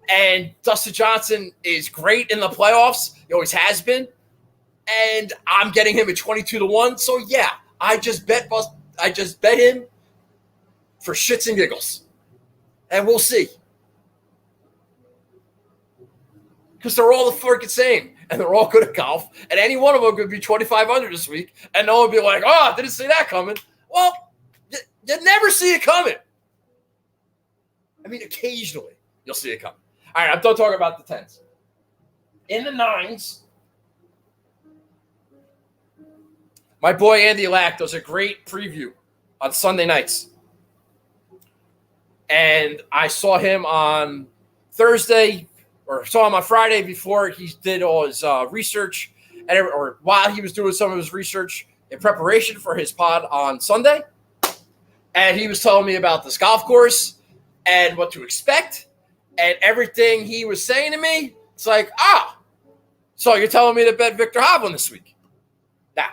And Dustin Johnson is great in the playoffs. He always has been. And I'm getting him at 22-1. So yeah, I just bet him for shits and giggles. And we'll see. Because they're all the freaking same. And they're all good at golf. And any one of them could be 2,500 this week. And no one would be like, oh, I didn't see that coming. Well, you never see it coming. I mean, occasionally you'll see it coming. All right, I'm done talking about the 10s. In the 9s, my boy Andy Lack does a great preview on Sunday nights. And I saw him on Thursday, or saw him on Friday before he did all his research, or while he was doing some of his research in preparation for his pod on Sunday. And he was telling me about this golf course and what to expect and everything he was saying to me. It's like, so you're telling me to bet Victor Hovland this week? Now,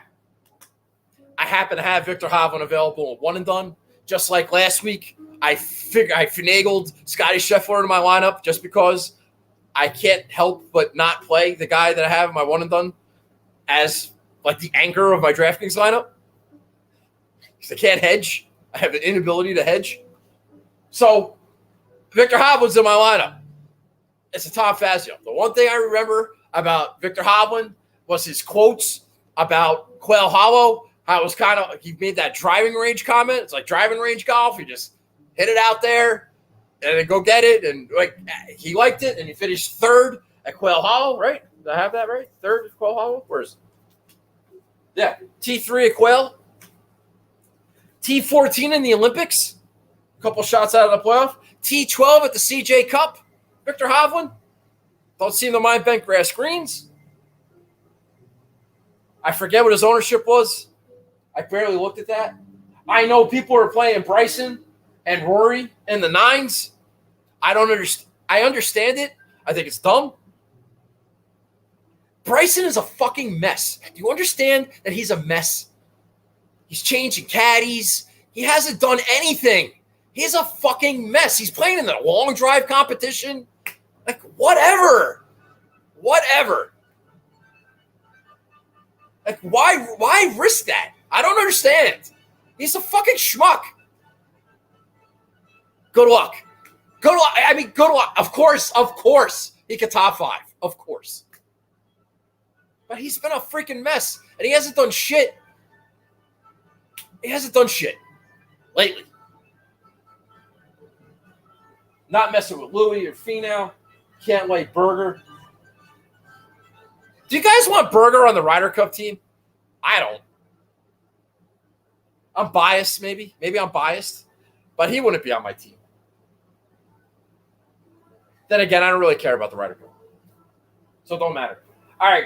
I happen to have Victor Hovland available at one and done. Just like last week, I finagled Scotty Scheffler into my lineup just because I can't help but not play the guy that I have in my one and done as like the anchor of my DraftKings lineup. Because I can't hedge. I have an inability to hedge. So Victor Hovland's in my lineup. It's a Tom Fazio. The one thing I remember about Victor Hovland was his quotes about Quail Hollow. How it was kind of, he made that driving range comment. It's like driving range golf. You just hit it out there and then go get it. And like he liked it, and he finished third at Quail Hollow, right? Did I have that right? Third at Quail Hollow? Where is it? Yeah, T3 at Quail. T14 in the Olympics. A couple shots out of the playoff. T12 at the CJ Cup. Victor Hovland. Don't seem to mind bent grass greens. I forget what his ownership was. I barely looked at that. I know people are playing Bryson and Rory in the 9s. I don't understand. I understand it. I think it's dumb. Bryson is a fucking mess. Do you understand that he's a mess? He's changing caddies. He hasn't done anything. He's a fucking mess. He's playing in the long drive competition. Like, whatever. Whatever. Like, why risk that? I don't understand. He's a fucking schmuck. Good luck. Good luck. I mean, good luck. Of course, he could top 5. Of course. But he's been a freaking mess, and he hasn't done shit. He hasn't done shit lately. Not messing with Louis or Finau. Can't like Berger. Do you guys want Berger on the Ryder Cup team? I don't. I'm biased, maybe. Maybe I'm biased. But he wouldn't be on my team. Then again, I don't really care about the Ryder Cup. So it don't matter. All right.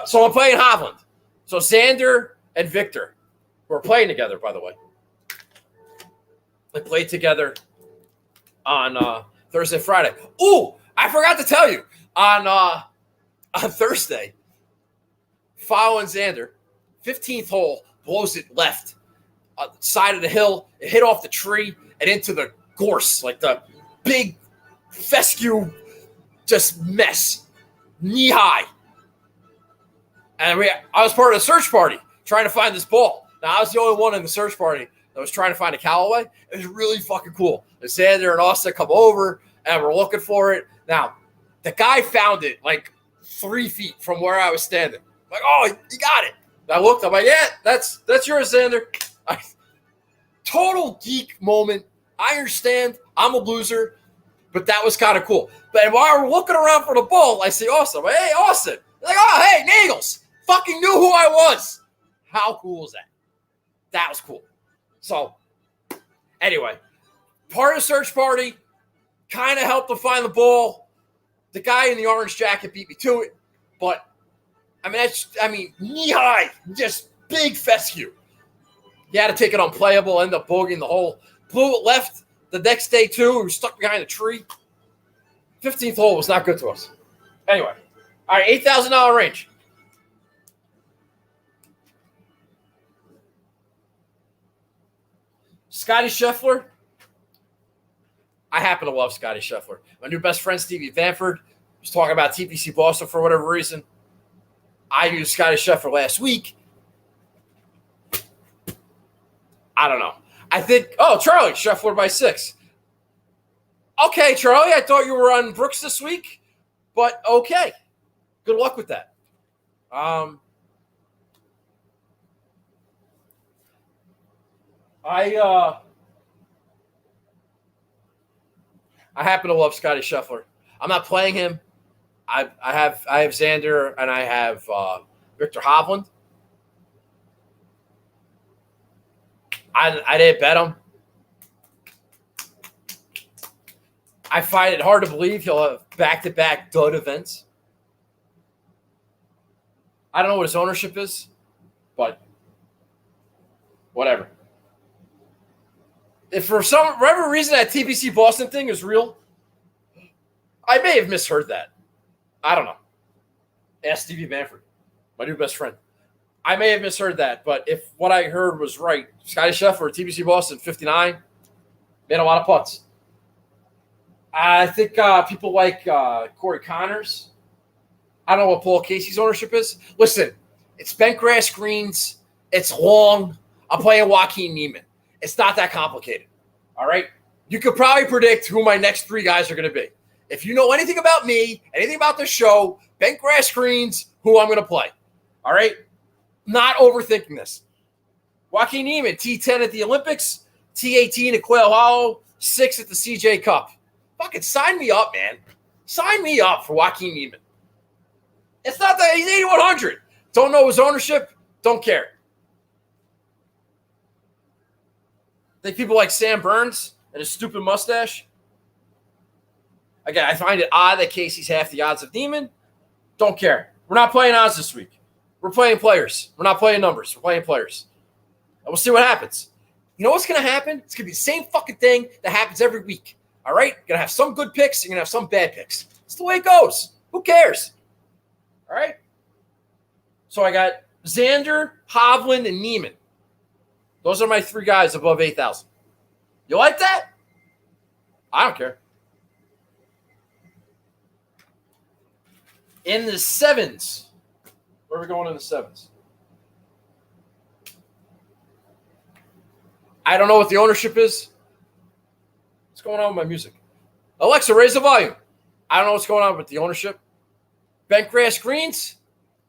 So I'm playing Hovland. So Xander and Victor, who are playing together, by the way. We played together on Thursday, Friday. Ooh, I forgot to tell you on Thursday, following Xander, 15th hole, blows it left, side of the hill. It hit off the tree and into the gorse, like the big fescue, just mess, knee high. And I was part of the search party trying to find this ball. Now, I was the only one in the search party that was trying to find a Callaway. It was really fucking cool. Xander and Austin come over, and we're looking for it. Now, the guy found it like 3 feet from where I was standing. I'm like, oh, you got it. And I looked. I'm like, yeah, that's yours, Xander. Total geek moment. I understand. I'm a loser, but that was kind of cool. But while we're looking around for the ball, I see Austin. I'm like, hey, Austin. They're like, oh, hey, Nagels. Fucking knew who I was. How cool is that? That was cool. So, anyway, part of the search party, kind of helped to find the ball. The guy in the orange jacket beat me to it. But, knee high, just big fescue. He had to take it unplayable, end up bogeying the hole. Blew it left the next day, too. He was stuck behind a tree. 15th hole was not good to us. Anyway, all right, $8,000 range. Scotty Scheffler. I happen to love Scotty Scheffler. My new best friend, Stevie Vanford, was talking about TPC Boston for whatever reason. I used Scotty Scheffler last week. I don't know. I think, Charlie, Scheffler by 6. Okay, Charlie, I thought you were on Brooks this week, but okay. Good luck with that. I happen to love Scotty Scheffler. I'm not playing him. I have Xander and I have Victor Hovland. I didn't bet him. I find it hard to believe he'll have back-to-back dud events. I don't know what his ownership is, but whatever. If for whatever reason that TPC Boston thing is real, I may have misheard that. I don't know. Ask Stevie Manfred, my new best friend. I may have misheard that, but if what I heard was right, Scotty Scheffler, TPC Boston, 59, made a lot of putts. I think people like Corey Connors. I don't know what Paul Casey's ownership is. Listen, it's bent grass greens. It's long. I'm playing Joaquin Neiman. It's not that complicated. All right? You could probably predict who my next 3 guys are going to be. If you know anything about me, anything about the show, bent grass greens, who I'm going to play. All right? Not overthinking this. Joaquin Neiman, T10 at the Olympics, T18 at Quail Hollow, 6 at the CJ Cup. Fucking sign me up, man. Sign me up for Joaquin Neiman. It's not that he's 8,100. Don't know his ownership. Don't care. Think people like Sam Burns and his stupid mustache. Again, I find it odd that Casey's half the odds of Neiman. Don't care. We're not playing odds this week. We're playing players. We're not playing numbers. We're playing players. And we'll see what happens. You know what's going to happen? It's going to be the same fucking thing that happens every week. All right? You're going to have some good picks. You're going to have some bad picks. It's the way it goes. Who cares? All right? So I got Xander, Hovland, and Neiman. Those are my 3 guys above 8,000. You like that? I don't care. In the 7s. Where are we going in the 7s? I don't know what the ownership is. What's going on with my music? Alexa, raise the volume. I don't know what's going on with the ownership. Bent grass greens,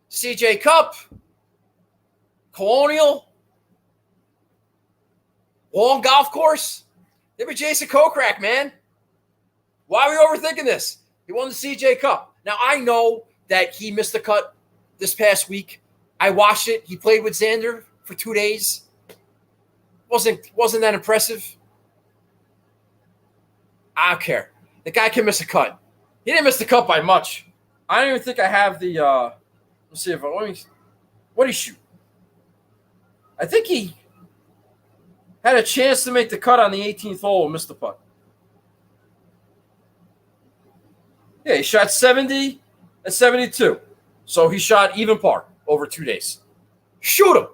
CJ Cup, Colonial, long golf course. Maybe Jason Kokrak, man. Why are we overthinking this? He won the CJ Cup. Now, I know that he missed the cut this past week. I watched it. He played with Xander for 2 days. Wasn't that impressive? I don't care. The guy can miss a cut. He didn't miss the cut by much. I don't even think I have the let's see if what did he shoot? I think he Had a chance to make the cut on the 18th hole and missed the putt. Yeah, he shot 70 and 72. So he shot even par over 2 days. Shoot him.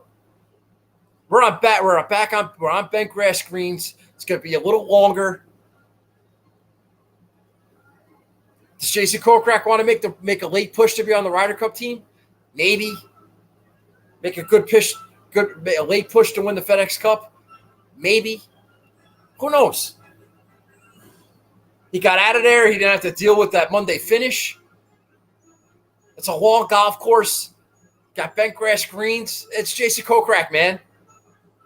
We're on bent grass greens. It's going to be a little longer. Does Jason Kokrak want to make a late push to be on the Ryder Cup team? Maybe. Make a late push to win the FedEx Cup? Maybe. Who knows? He got out of there. He didn't have to deal with that Monday finish. It's a long golf course. Got bent grass greens. It's Jason Kokrak, man.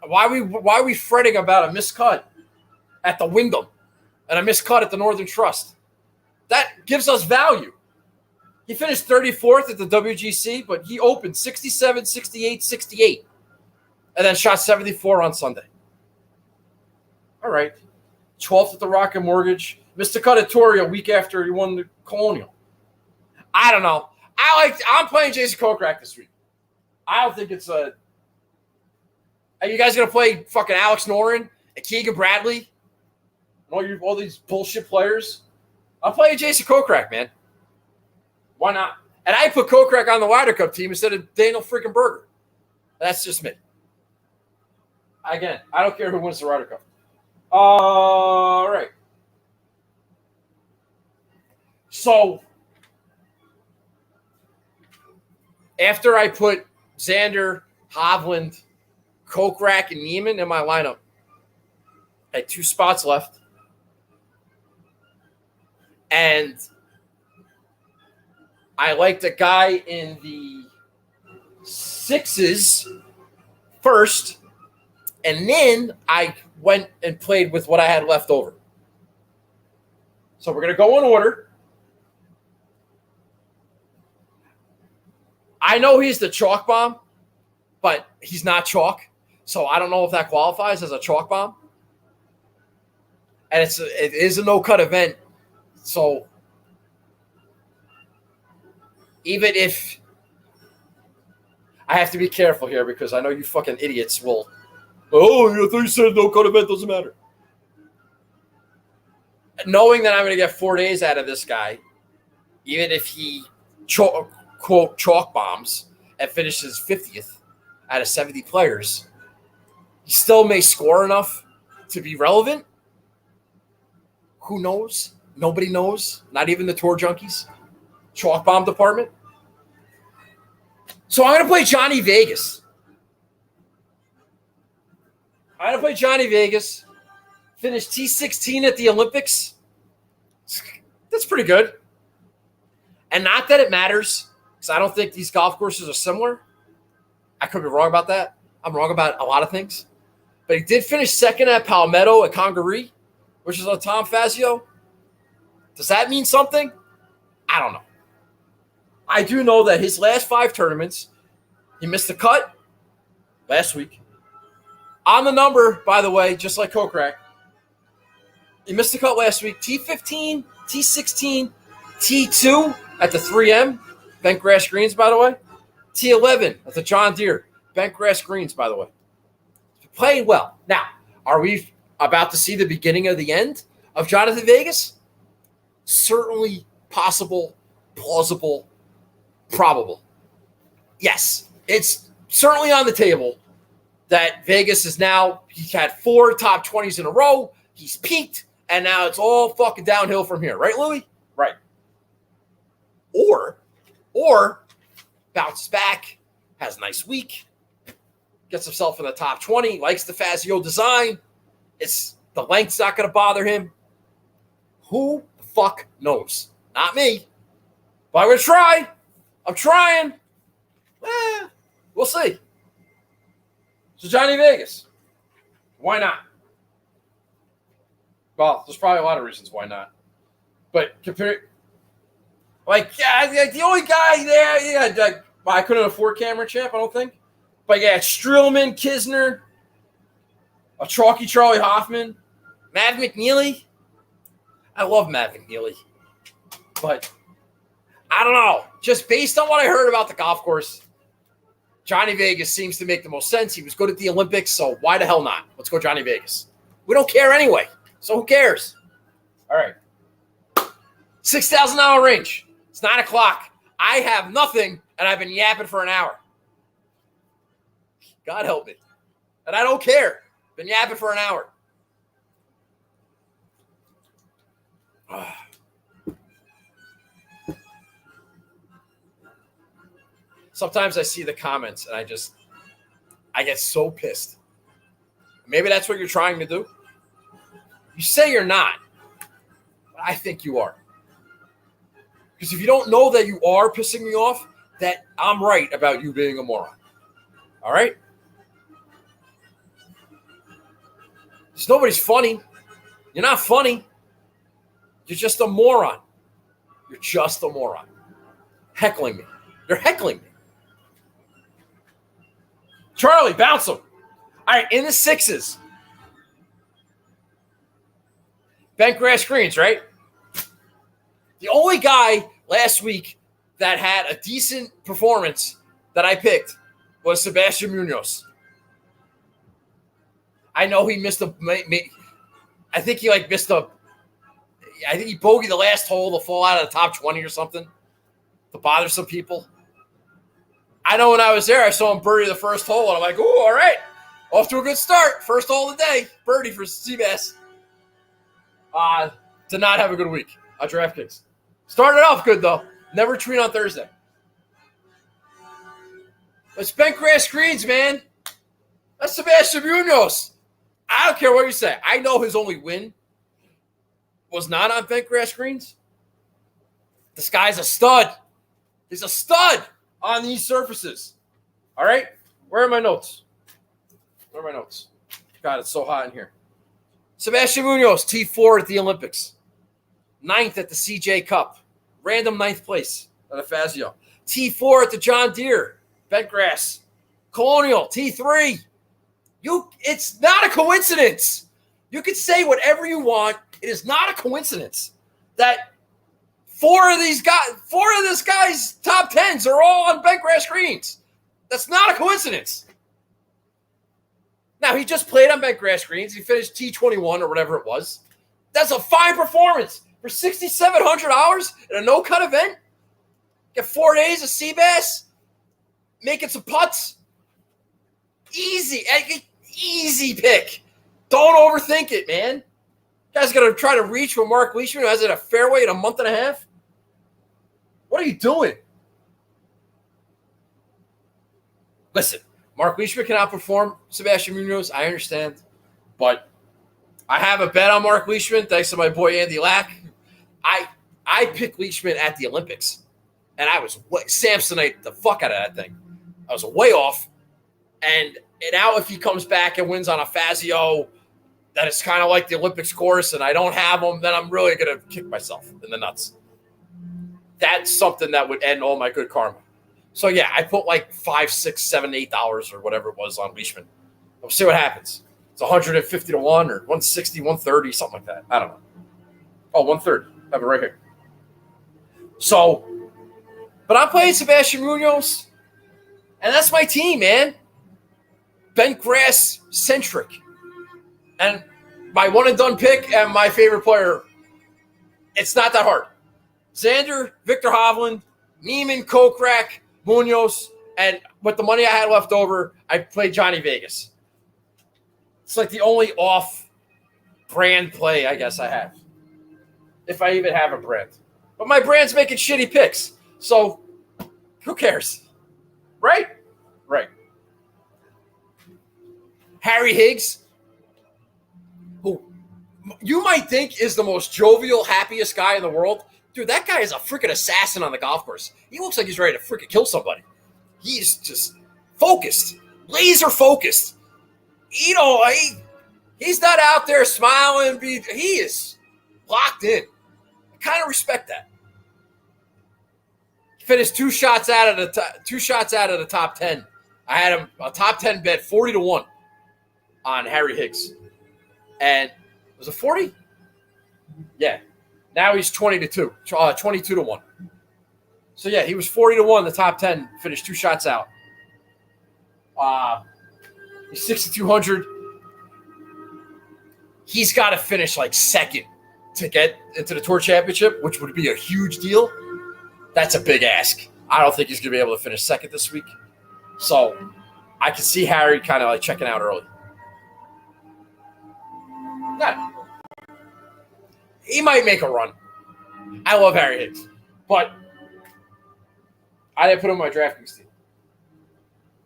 Why are we fretting about a miscut at the Wyndham and a miscut at the Northern Trust? That gives us value. He finished 34th at the WGC, but he opened 67, 68, 68, and then shot 74 on Sunday. All right. 12th at the Rocket Mortgage. Missed the cut at Torrey a week after he won the Colonial. I don't know. I'm playing Jason Kokrak this week. I don't think it's a. Are you guys gonna play fucking Alex Noren and Keegan Bradley and all these bullshit players? I'm playing Jason Kokrak, man. Why not? And I put Kokrak on the Ryder Cup team instead of Daniel freaking Berger. That's just me. Again, I don't care who wins the Ryder Cup. All right. So, after I put Xander, Hovland, Kokrak, and Neiman in my lineup, I had 2 spots left. And I liked a guy in the 6s first, and then I went and played with what I had left over. So we're going to go in order. I know he's the chalk bomb, but he's not chalk. So I don't know if that qualifies as a chalk bomb. And it is a no-cut event. So even if I have to be careful here because I know you fucking idiots will, I thought you said no-cut event doesn't matter. Knowing that I'm going to get 4 days out of this guy, even if he quote chalk bombs and finishes 50th out of 70 players, he still may score enough to be relevant. Who knows? Nobody knows. Not even the tour junkies. Chalk bomb department. So I'm going to play Johnny Vegas. Finished T16 at the Olympics. That's pretty good. And not that it matters, because I don't think these golf courses are similar. I could be wrong about that. I'm wrong about a lot of things. But he did finish second at Palmetto at Congaree, which is on Tom Fazio. Does that mean something? I don't know. I do know that his last 5 tournaments, he missed the cut last week. On the number, by the way, just like Kokrak, he missed the cut last week. T15, T16, T2 at the 3M, bent grass greens, by the way. T11 at the John Deere, bent grass greens, by the way. Playing well. Now, are we about to see the beginning of the end of Jonathan Vegas? Certainly possible, plausible, probable. Yes, it's certainly on the table that Vegas is now, he had 4 top 20s in a row. He's peaked, and now it's all fucking downhill from here. Right, Louie? Right. Or bounces back, has a nice week, gets himself in the top 20, likes the Fazio design. The length's not going to bother him. Who the fuck knows? Not me. But I'm going to try. I'm trying. We'll see. So Johnny Vegas. Why not? Well, there's probably a lot of reasons why not. But the only guy there, I couldn't afford Cameron Champ, I don't think. But yeah, Streelman, Kisner, a chalky Charlie Hoffman, Matt McNeely. I love Matt McNeely. But I don't know. Just based on what I heard about the golf course, Johnny Vegas seems to make the most sense. He was good at the Olympics, so why the hell not? Let's go Johnny Vegas. We don't care anyway, so who cares? All right. $6,000 range. It's 9 o'clock. I have nothing, and I've been yapping for an hour. God help me. And I don't care. Been yapping for an hour. Sometimes I see the comments and I get so pissed. Maybe that's what you're trying to do. You say you're not, but I think you are. Because if you don't know that you are pissing me off, that I'm right about you being a moron. All right? Because nobody's funny. You're not funny. You're just a moron. You're just a moron. Heckling me. You're heckling me. Charlie, bounce him. All right, in the sixes. Bent grass greens, right? The only guy last week that had a decent performance that I picked was Sebastian Munoz. I know he missed I think he missed I think he bogeyed the last hole to fall out of the top 20 or something to bother some people. I know when I was there, I saw him birdie the first hole, and I'm like, "Ooh, all right, off to a good start. First hole of the day, birdie for Seabass." Did not have a good week on DraftKings. Started off good though. Never tweet on Thursday. It's bent grass greens, man. That's Sebastian Munoz. I don't care what you say. I know his only win was not on bent grass greens. This guy's a stud. He's a stud on these surfaces. All right? Where are my notes? God, it's so hot in here. Sebastian Munoz, T4 at the Olympics. 9th at the CJ Cup. Random 9th place at a Fazio. T4 at the John Deere. Bentgrass. Colonial, T3. It's not a coincidence. You can say whatever you want. It is not a coincidence that four of this guy's top 10s are all on bentgrass greens. That's not a coincidence. Now, he just played on bentgrass greens. He finished T21 or whatever it was. That's a fine performance for $6,700 in a no-cut event. Get 4 days of sea bass, making some putts. Easy pick. Don't overthink it, man. You guys going to try to reach for Mark Leishman, who has it a fairway in a month and a half? What are you doing? Listen, Mark Leishman can outperform Sebastian Munoz. I understand. But I have a bet on Mark Leishman, thanks to my boy Andy Lack. I picked Leishman at the Olympics, and I was Samsonite the fuck out of that thing. I was way off. And now if he comes back and wins on a Fazio that is kind of like the Olympics course and I don't have him, then I'm really going to kick myself in the nuts. That's something that would end all my good karma. So, yeah, I put like $5, $6, $7, $8 or whatever it was on Leishman. We'll see what happens. It's 150 to 1 or 160, 130, something like that. I don't know. Oh, 130. I have it right here. So, but I'm playing Sebastian Munoz, and that's my team, man. Bent grass centric. And my one and done pick and my favorite player, it's not that hard. Xander, Victor Hovland, Neiman, Kokrak, Munoz, and with the money I had left over, I played Johnny Vegas. It's like the only off-brand play I guess I have. If I even have a brand. But my brand's making shitty picks. So, who cares? Right? Right. Harry Higgs, who you might think is the most jovial, happiest guy in the world. Dude, that guy is a freaking assassin on the golf course. He looks like he's ready to freaking kill somebody. He's just focused, laser focused. You know, he's not out there smiling. He is locked in. I kind of respect that. Finished two shots out of the top 10. I had him a top 10 bet, 40 to 1 on Harry Higgs. And was it 40? Yeah. Now he's 20 to 2, 22 to 1. So yeah, he was 40 to 1, the top 10, finished 2 shots out. He's 6,200. He's got to finish like second to get into the Tour Championship, which would be a huge deal. That's a big ask. I don't think he's going to be able to finish second this week. So I can see Harry kind of like checking out early. Yeah. He might make a run. I love Harry Higgs, but I didn't put him on my DraftKings team.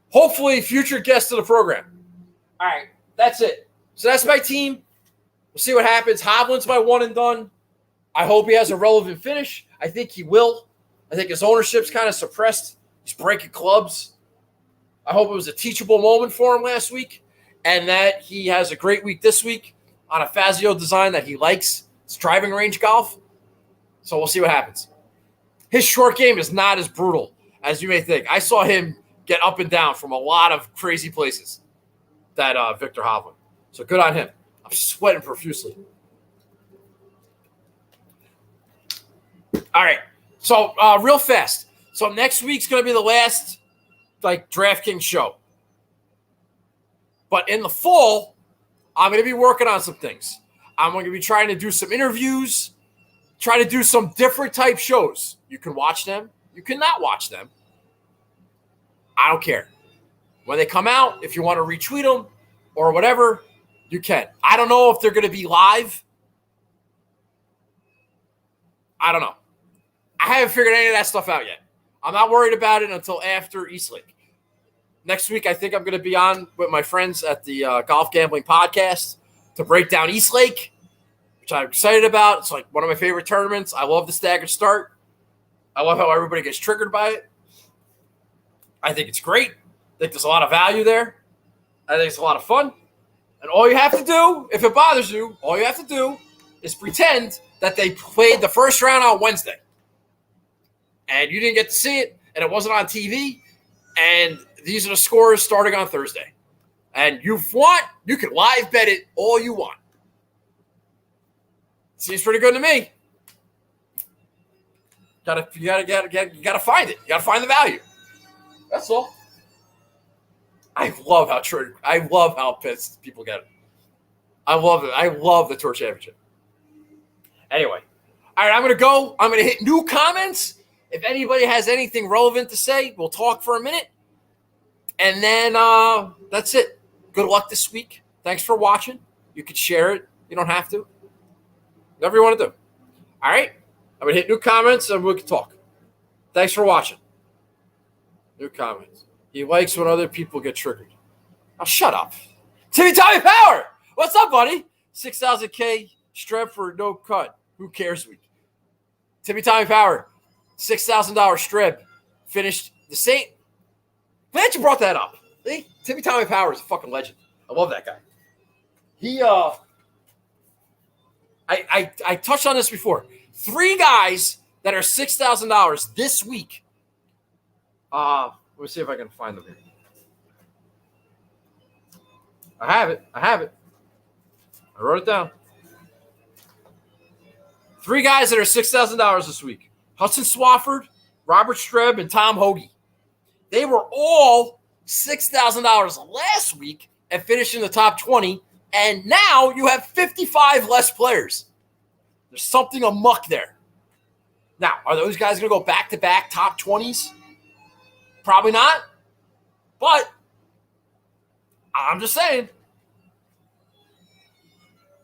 Hopefully, future guest of the program. All right, that's it. So that's my team. We'll see what happens. Hovland's my one and done. I hope he has a relevant finish. I think he will. I think his ownership's kind of suppressed. He's breaking clubs. I hope it was a teachable moment for him last week and that he has a great week this week on a Fazio design that he likes. It's driving range golf. So we'll see what happens. His short game is not as brutal as you may think. I saw him get up and down from a lot of crazy places, that Victor Hovland. So good on him. I'm sweating profusely. All right. So real fast. So next week's going to be the last DraftKings show. But in the fall, I'm going to be working on some things. I'm going to be trying to do some interviews, try to do some different type shows. You can watch them. You cannot watch them. I don't care. When they come out, if you want to retweet them or whatever, you can. I don't know if they're going to be live. I don't know. I haven't figured any of that stuff out yet. I'm not worried about it until after Eastlake. Next week, I think I'm going to be on with my friends at the Golf Gambling Podcast to break down Eastlake, which I'm excited about. It's like one of my favorite tournaments. I love the staggered start. I love how everybody gets triggered by it. I think it's great. I think there's a lot of value there. I think it's a lot of fun. And all you have to do, if it bothers you, all you have to do is pretend that they played the first round on Wednesday. And you didn't get to see it, and it wasn't on TV, and these are the scores starting on Thursday. And you can live bet it all you want. Seems pretty good to me. You gotta find it. You gotta find the value. That's all. I love how pissed people get. I love it. I love the Tour Championship. Anyway, all right, I'm gonna go. I'm gonna hit new comments. If anybody has anything relevant to say, we'll talk for a minute. And then that's it. Good luck this week. Thanks for watching. You can share it. You don't have to. Whatever you want to do. All right? I'm going to hit new comments and we can talk. Thanks for watching. New comments. He likes when other people get triggered. Oh, shut up. Timmy Tommy Power! What's up, buddy? 6,000K strep for no cut. Who cares week? Timmy Tommy Power. $6,000 strip, finished the same. Glad you brought that up. See? Timmy Tommy Power is a fucking legend. I love that guy. He, I touched on this before. 3 guys that are $6,000 this week. Let me see if I can find them here. I have it. I wrote it down. 3 guys that are $6,000 this week. Hudson Swafford, Robert Streb, and Tom Hoagie. They were all $6,000 last week and finished in the top 20, and now you have 55 less players. There's something amuck there. Now, are those guys going to go back-to-back top 20s? Probably not, but I'm just saying.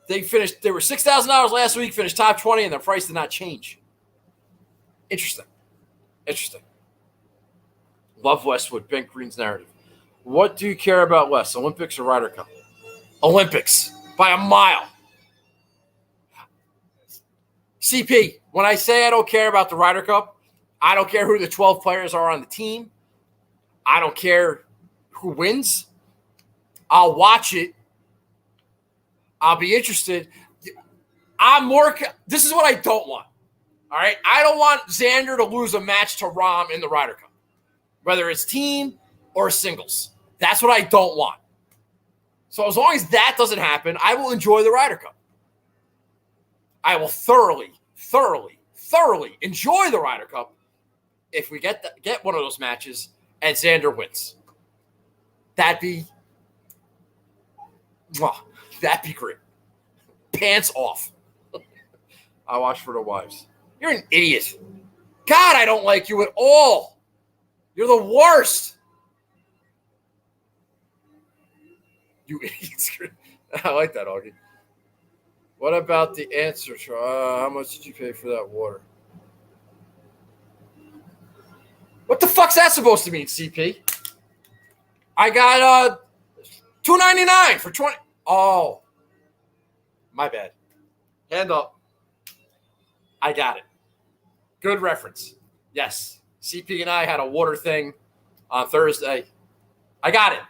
They were $6,000 last week, finished top 20, and their price did not change. Interesting. Love Westwood, Bent Green's narrative. What do you care about less, Olympics or Ryder Cup? Olympics, by a mile. CP, when I say I don't care about the Ryder Cup, I don't care who the 12 players are on the team. I don't care who wins. I'll watch it. I'll be interested. This is what I don't want. All right, I don't want Xander to lose a match to Rahm in the Ryder Cup, whether it's team or singles. That's what I don't want. So as long as that doesn't happen, I will enjoy the Ryder Cup. I will thoroughly enjoy the Ryder Cup if we get one of those matches and Xander wins. That'd be great. Pants off. I watch for the wives. You're an idiot. God, I don't like you at all. You're the worst. You idiots. I like that, Augie. What about the answer? How much did you pay for that water? What the fuck's that supposed to mean, CP? I got $2.99 for 20. Oh, my bad. Hand up. I got it. Good reference. Yes. CP and I had a water thing on Thursday. I got it.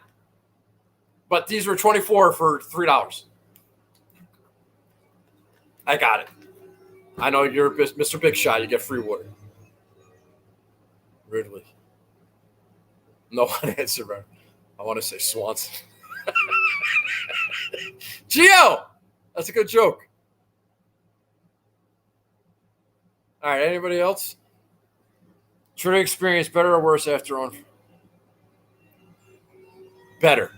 But these were 24 for $3. I got it. I know you're Mr. Big Shot. You get free water. Ridley. No one answer, bro. I want to say Swanson. Gio! That's a good joke. All right, anybody else? True experience, better or worse after on? Better.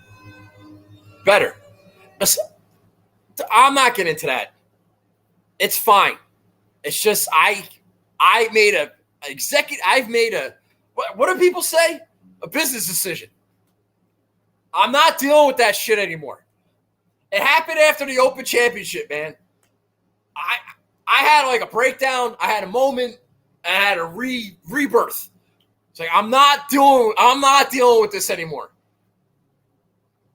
I'm not getting into that. It's fine. It's just I've made a what do people say? A business decision. I'm not dealing with that shit anymore. It happened after the Open Championship, man. I had like a breakdown. I had a moment. I had a rebirth. It's like I'm not dealing with this anymore.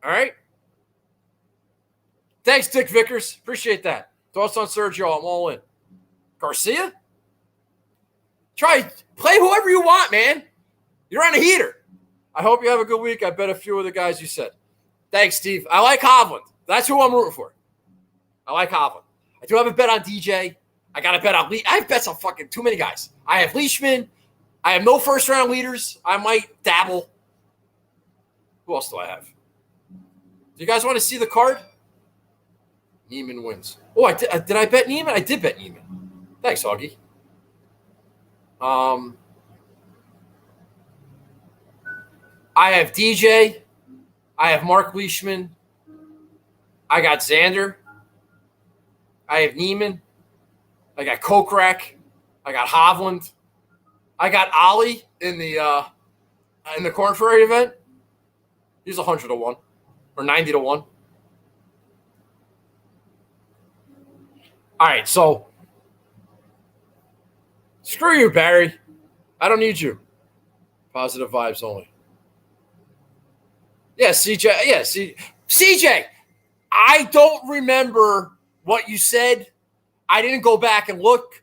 All right. Thanks, Dick Vickers. Appreciate that. Thoughts on Sergio? I'm all in. Garcia? Play whoever you want, man. You're on a heater. I hope you have a good week. I bet a few of the guys you said. Thanks, Steve. I like Hovland. That's who I'm rooting for. I like Hovland. I do have a bet on DJ. I got a bet on I have bets on fucking too many guys. I have Leishman. I have no first-round leaders. I might dabble. Who else do I have? Do you guys want to see the card? Neiman wins. Oh, did I bet Neiman? I did bet Neiman. Thanks, Augie. I have DJ. I have Mark Leishman. I got Xander. I have Neiman. I got Kokrak. I got Hovland. I got Ollie in the Corn Ferry event. He's 100 to 1 or 90 to 1. All right, so screw you, Barry. I don't need you. Positive vibes only. Yeah, CJ. Yeah, CJ. I don't remember what you said. I didn't go back and look.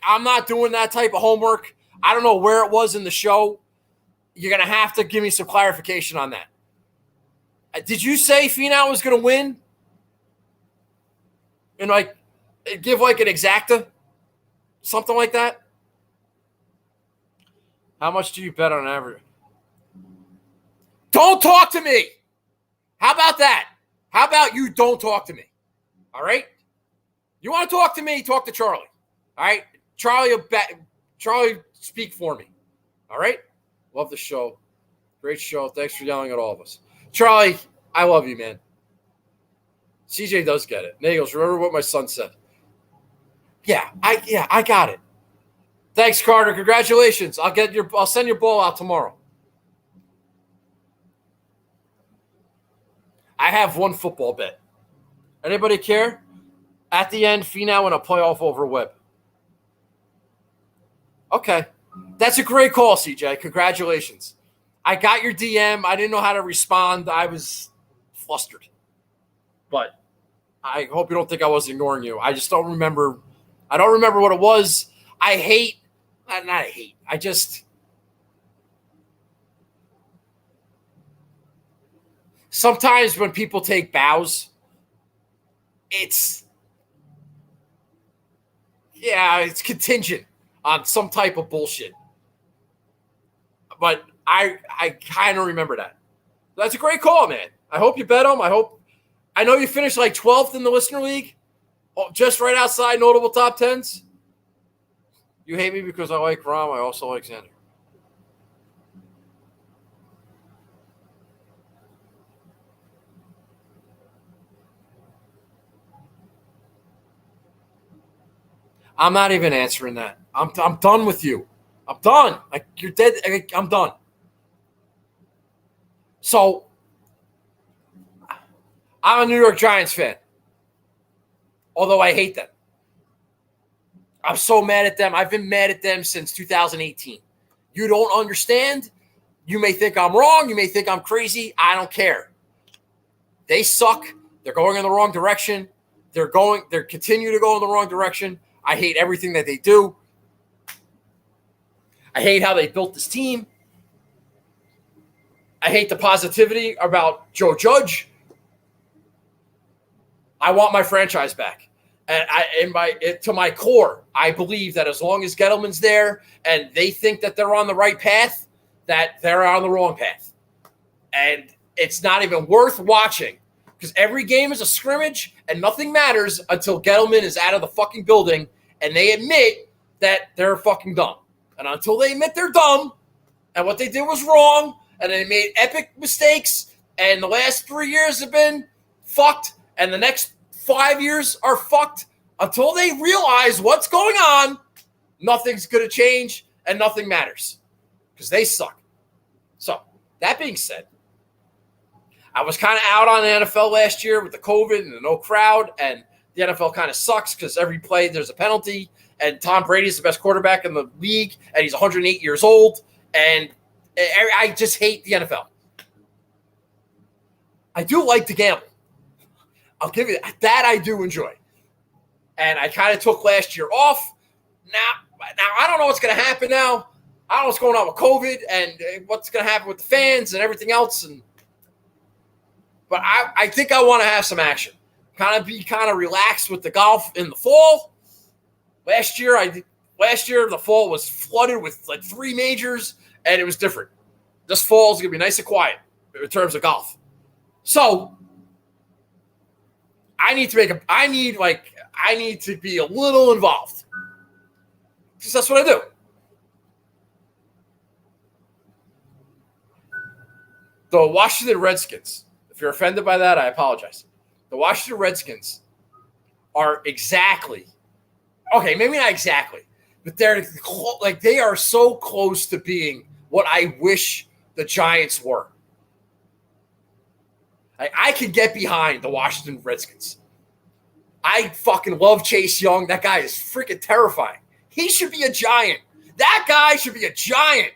I'm not doing that type of homework. I don't know where it was in the show. You're going to have to give me some clarification on that. Did you say Finau was going to win? And give an exacta? Something like that? How much do you bet on average? Don't talk to me. How about that? How about you don't talk to me? All right? You want to talk to me, talk to Charlie. All right? Charlie, speak for me. All right? Love the show. Great show. Thanks for yelling at all of us. Charlie, I love you, man. CJ does get it. Nagels, remember what my son said. I got it. Thanks, Carter. Congratulations. I'll send your ball out tomorrow. I have one football bet. Anybody care? At the end, Finau in a playoff over Webb. Okay. That's a great call, CJ. Congratulations. I got your DM. I didn't know how to respond. I was flustered. But I hope you don't think I was ignoring you. I just don't remember. I don't remember what it was. Sometimes when people take bows, it's contingent on some type of bullshit. But I kind of remember that. That's a great call, man. I hope you bet them. I know you finished like 12th in the listener league, just right outside notable top 10s. You hate me because I like Rahm. I also like Xander. I'm not even answering that. I'm done with you. I'm done. Like, you're dead. I'm done. So, I'm a New York Giants fan, although I hate them. I'm so mad at them. I've been mad at them since 2018. You don't understand. You may think I'm wrong. You may think I'm crazy. I don't care. They suck. They're going in the wrong direction. They're continue to go in the wrong direction. I hate everything that they do. I hate how they built this team. I hate the positivity about Joe Judge. I want my franchise back. And to my core, I believe that as long as Gettleman's there and they think that they're on the right path, that they're on the wrong path. And it's not even worth watching because every game is a scrimmage and nothing matters until Gettleman is out of the fucking building and they admit that they're fucking dumb. And until they admit they're dumb and what they did was wrong and they made epic mistakes and the last 3 years have been fucked and the next 5 years are fucked, until they realize what's going on, nothing's going to change and nothing matters because they suck. So, that being said, I was kind of out on the NFL last year with the COVID and the no crowd, and the NFL kind of sucks because every play there's a penalty, and Tom Brady's the best quarterback in the league, and he's 108 years old, and I just hate the NFL. I do like to gamble. I'll give you that I do enjoy. And I kind of took last year off. Now I don't know what's going to happen now. I don't know what's going on with COVID and what's going to happen with the fans and everything else. But I think I want to have some action. Kind of relaxed with the golf in the fall. Last year the fall was flooded with like 3 majors, and it was different. This fall is going to be nice and quiet in terms of golf. So I need to be a little involved. Because that's what I do. The Washington Redskins, if you're offended by that, I apologize. The Washington Redskins are exactly, okay, maybe not exactly, but they are so close to being what I wish the Giants were. I could get behind the Washington Redskins. I fucking love Chase Young. That guy is freaking terrifying. He should be a Giant. That guy should be a Giant.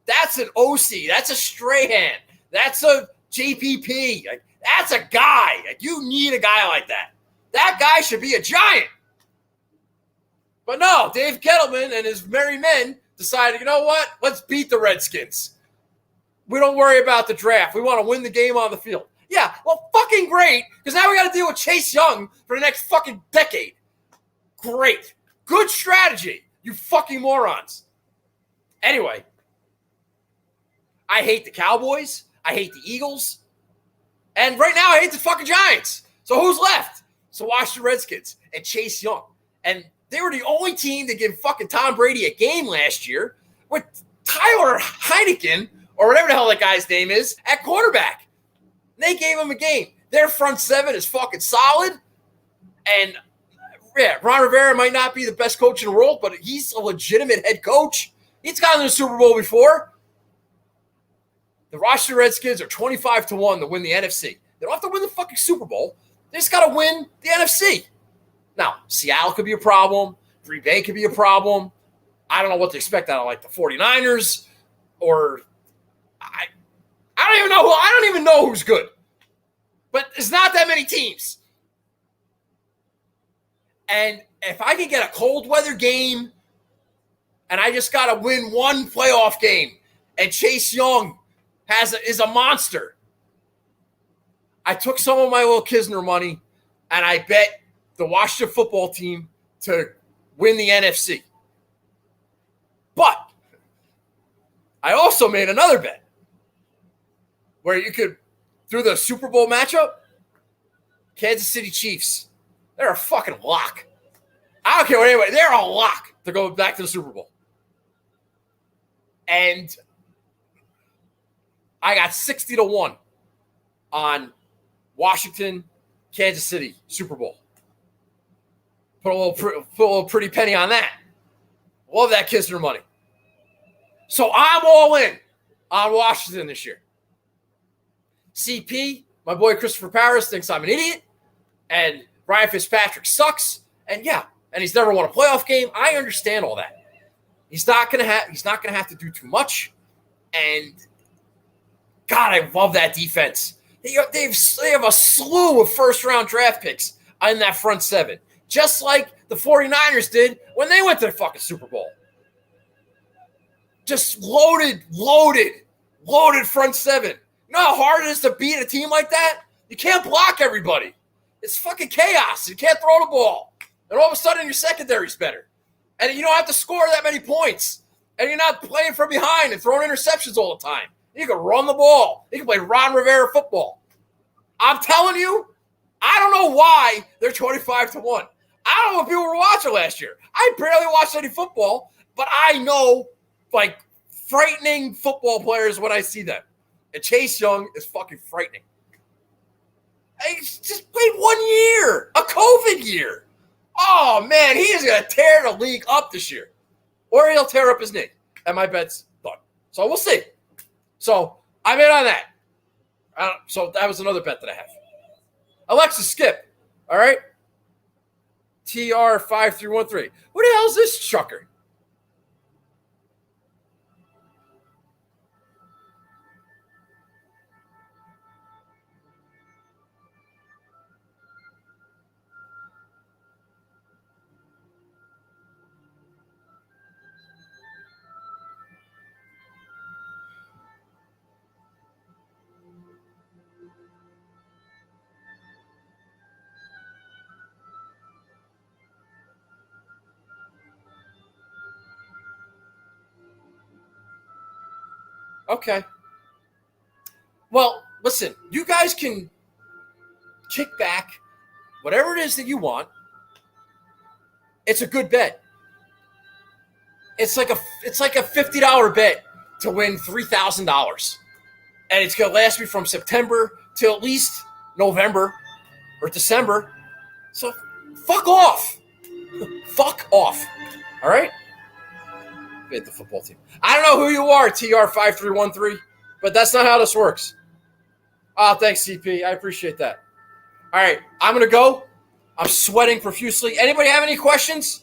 That's an OC. That's a Strahan. That's a JPP. That's a guy. You need a guy like that. That guy should be a Giant. But no, Dave Gettleman and his merry men decided, you know what? Let's beat the Redskins. We don't worry about the draft. We want to win the game on the field. Yeah, well, fucking great, because now we got to deal with Chase Young for the next fucking decade. Great. Good strategy, you fucking morons. Anyway, I hate the Cowboys. I hate the Eagles. And right now, I hate the fucking Giants. So who's left? So Washington Redskins and Chase Young. And they were the only team to give fucking Tom Brady a game last year with Tyler Heineken, or whatever the hell that guy's name is, at quarterback. They gave him a game. Their front seven is fucking solid. And, yeah, Ron Rivera might not be the best coach in the world, but he's a legitimate head coach. He's gotten to the Super Bowl before. The Washington Redskins are 25-1 to win the NFC. They don't have to win the fucking Super Bowl. They just got to win the NFC. Now, Seattle could be a problem. Green Bay could be a problem. I don't know what to expect out of, like, the 49ers or I don't even know who's good. But there's not that many teams. And if I can get a cold weather game and I just got to win one playoff game and Chase Young is a monster, I took some of my little Kisner money and I bet the Washington football team to win the NFC. But I also made another bet where you could, through the Super Bowl matchup, Kansas City Chiefs, they're a fucking lock. I don't care what anyway, they're a lock to go back to the Super Bowl. And I got 60-1 on Washington, Kansas City, Super Bowl. Put a little pretty penny on that. Love that Kisner money. So I'm all in on Washington this year. CP, my boy Christopher Paris, thinks I'm an idiot, and Ryan Fitzpatrick sucks, and he's never won a playoff game. I understand all that. He's not gonna have to do too much, and God, I love that defense. They have a slew of first-round draft picks in that front seven, just like the 49ers did when they went to the fucking Super Bowl. Just loaded front seven. You know how hard it is to beat a team like that? You can't block everybody. It's fucking chaos. You can't throw the ball. And all of a sudden, your secondary's better. And you don't have to score that many points. And you're not playing from behind and throwing interceptions all the time. You can run the ball. You can play Ron Rivera football. I'm telling you, I don't know why they're 25-1. I don't know what people were watching last year. I barely watched any football, but I know, like, frightening football players when I see them. And Chase Young is fucking frightening. He's just played 1 year, a COVID year. Oh, man, he is going to tear the league up this year. Or he'll tear up his knee. And my bet's done. So we'll see. So I'm in on that. So that was another bet that I have. Alexa Skip. All right. TR5313. Who the hell is this chucker? Okay. Well, listen, you guys can kick back whatever it is that you want. It's a good bet. It's like a $50 bet to win $3,000. And it's going to last me from September till at least November or December. So fuck off. Fuck off. All right? Bet the football team. I don't know who you are, TR5313, but that's not how this works. Oh, thanks, CP. I appreciate that. All right, I'm going to go. I'm sweating profusely. Anybody have any questions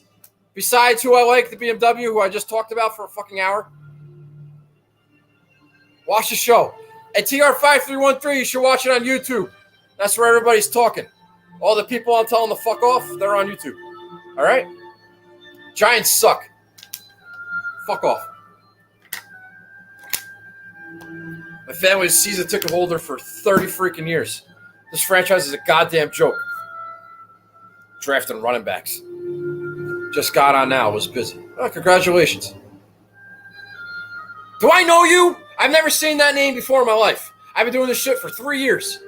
besides who I like, the BMW, who I just talked about for a fucking hour? Watch the show. At TR5313, you should watch it on YouTube. That's where everybody's talking. All the people I'm telling to fuck off, they're on YouTube. All right? Giants suck. Fuck off. My family was a season ticket holder for 30 freaking years. This franchise is a goddamn joke. Drafting running backs. Just got on now. Was busy. Oh, congratulations. Do I know you? I've never seen that name before in my life. I've been doing this shit for 3 years.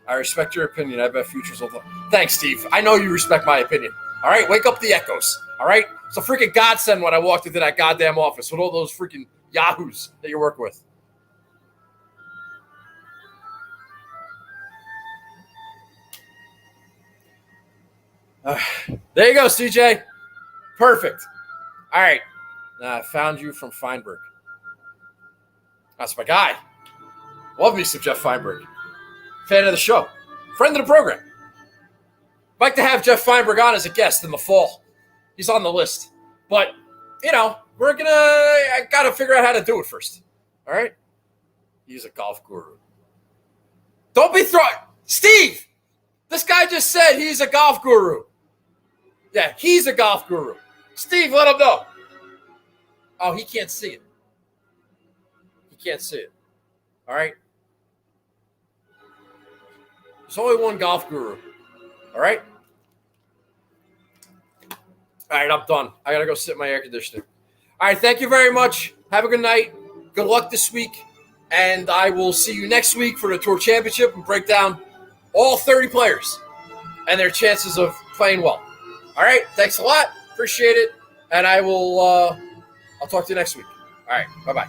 I respect your opinion. I bet futures will. Thanks, Steve. I know you respect my opinion. All right? Wake up the echoes. All right? It's a freaking godsend when I walked into that goddamn office with all those freaking yahoos that you work with. There you go, CJ. Perfect. All right. I found you from Feinberg. That's my guy. Love me some Jeff Feinberg. Fan of the show. Friend of the program. I'd like to have Jeff Feinberg on as a guest in the fall. He's on the list. But, I got to figure out how to do it first. All right? He's a golf guru. Don't be throwing. Steve! This guy just said he's a golf guru. Yeah, he's a golf guru. Steve, let him know. Oh, he can't see it. He can't see it. All right? There's only one golf guru. All right? All right, I'm done. I got to go sit in my air conditioner. All right, thank you very much. Have a good night. Good luck this week. And I will see you next week for the Tour Championship and break down all 30 players and their chances of playing well. All right, thanks a lot. Appreciate it. And I'll talk to you next week. All right, bye-bye.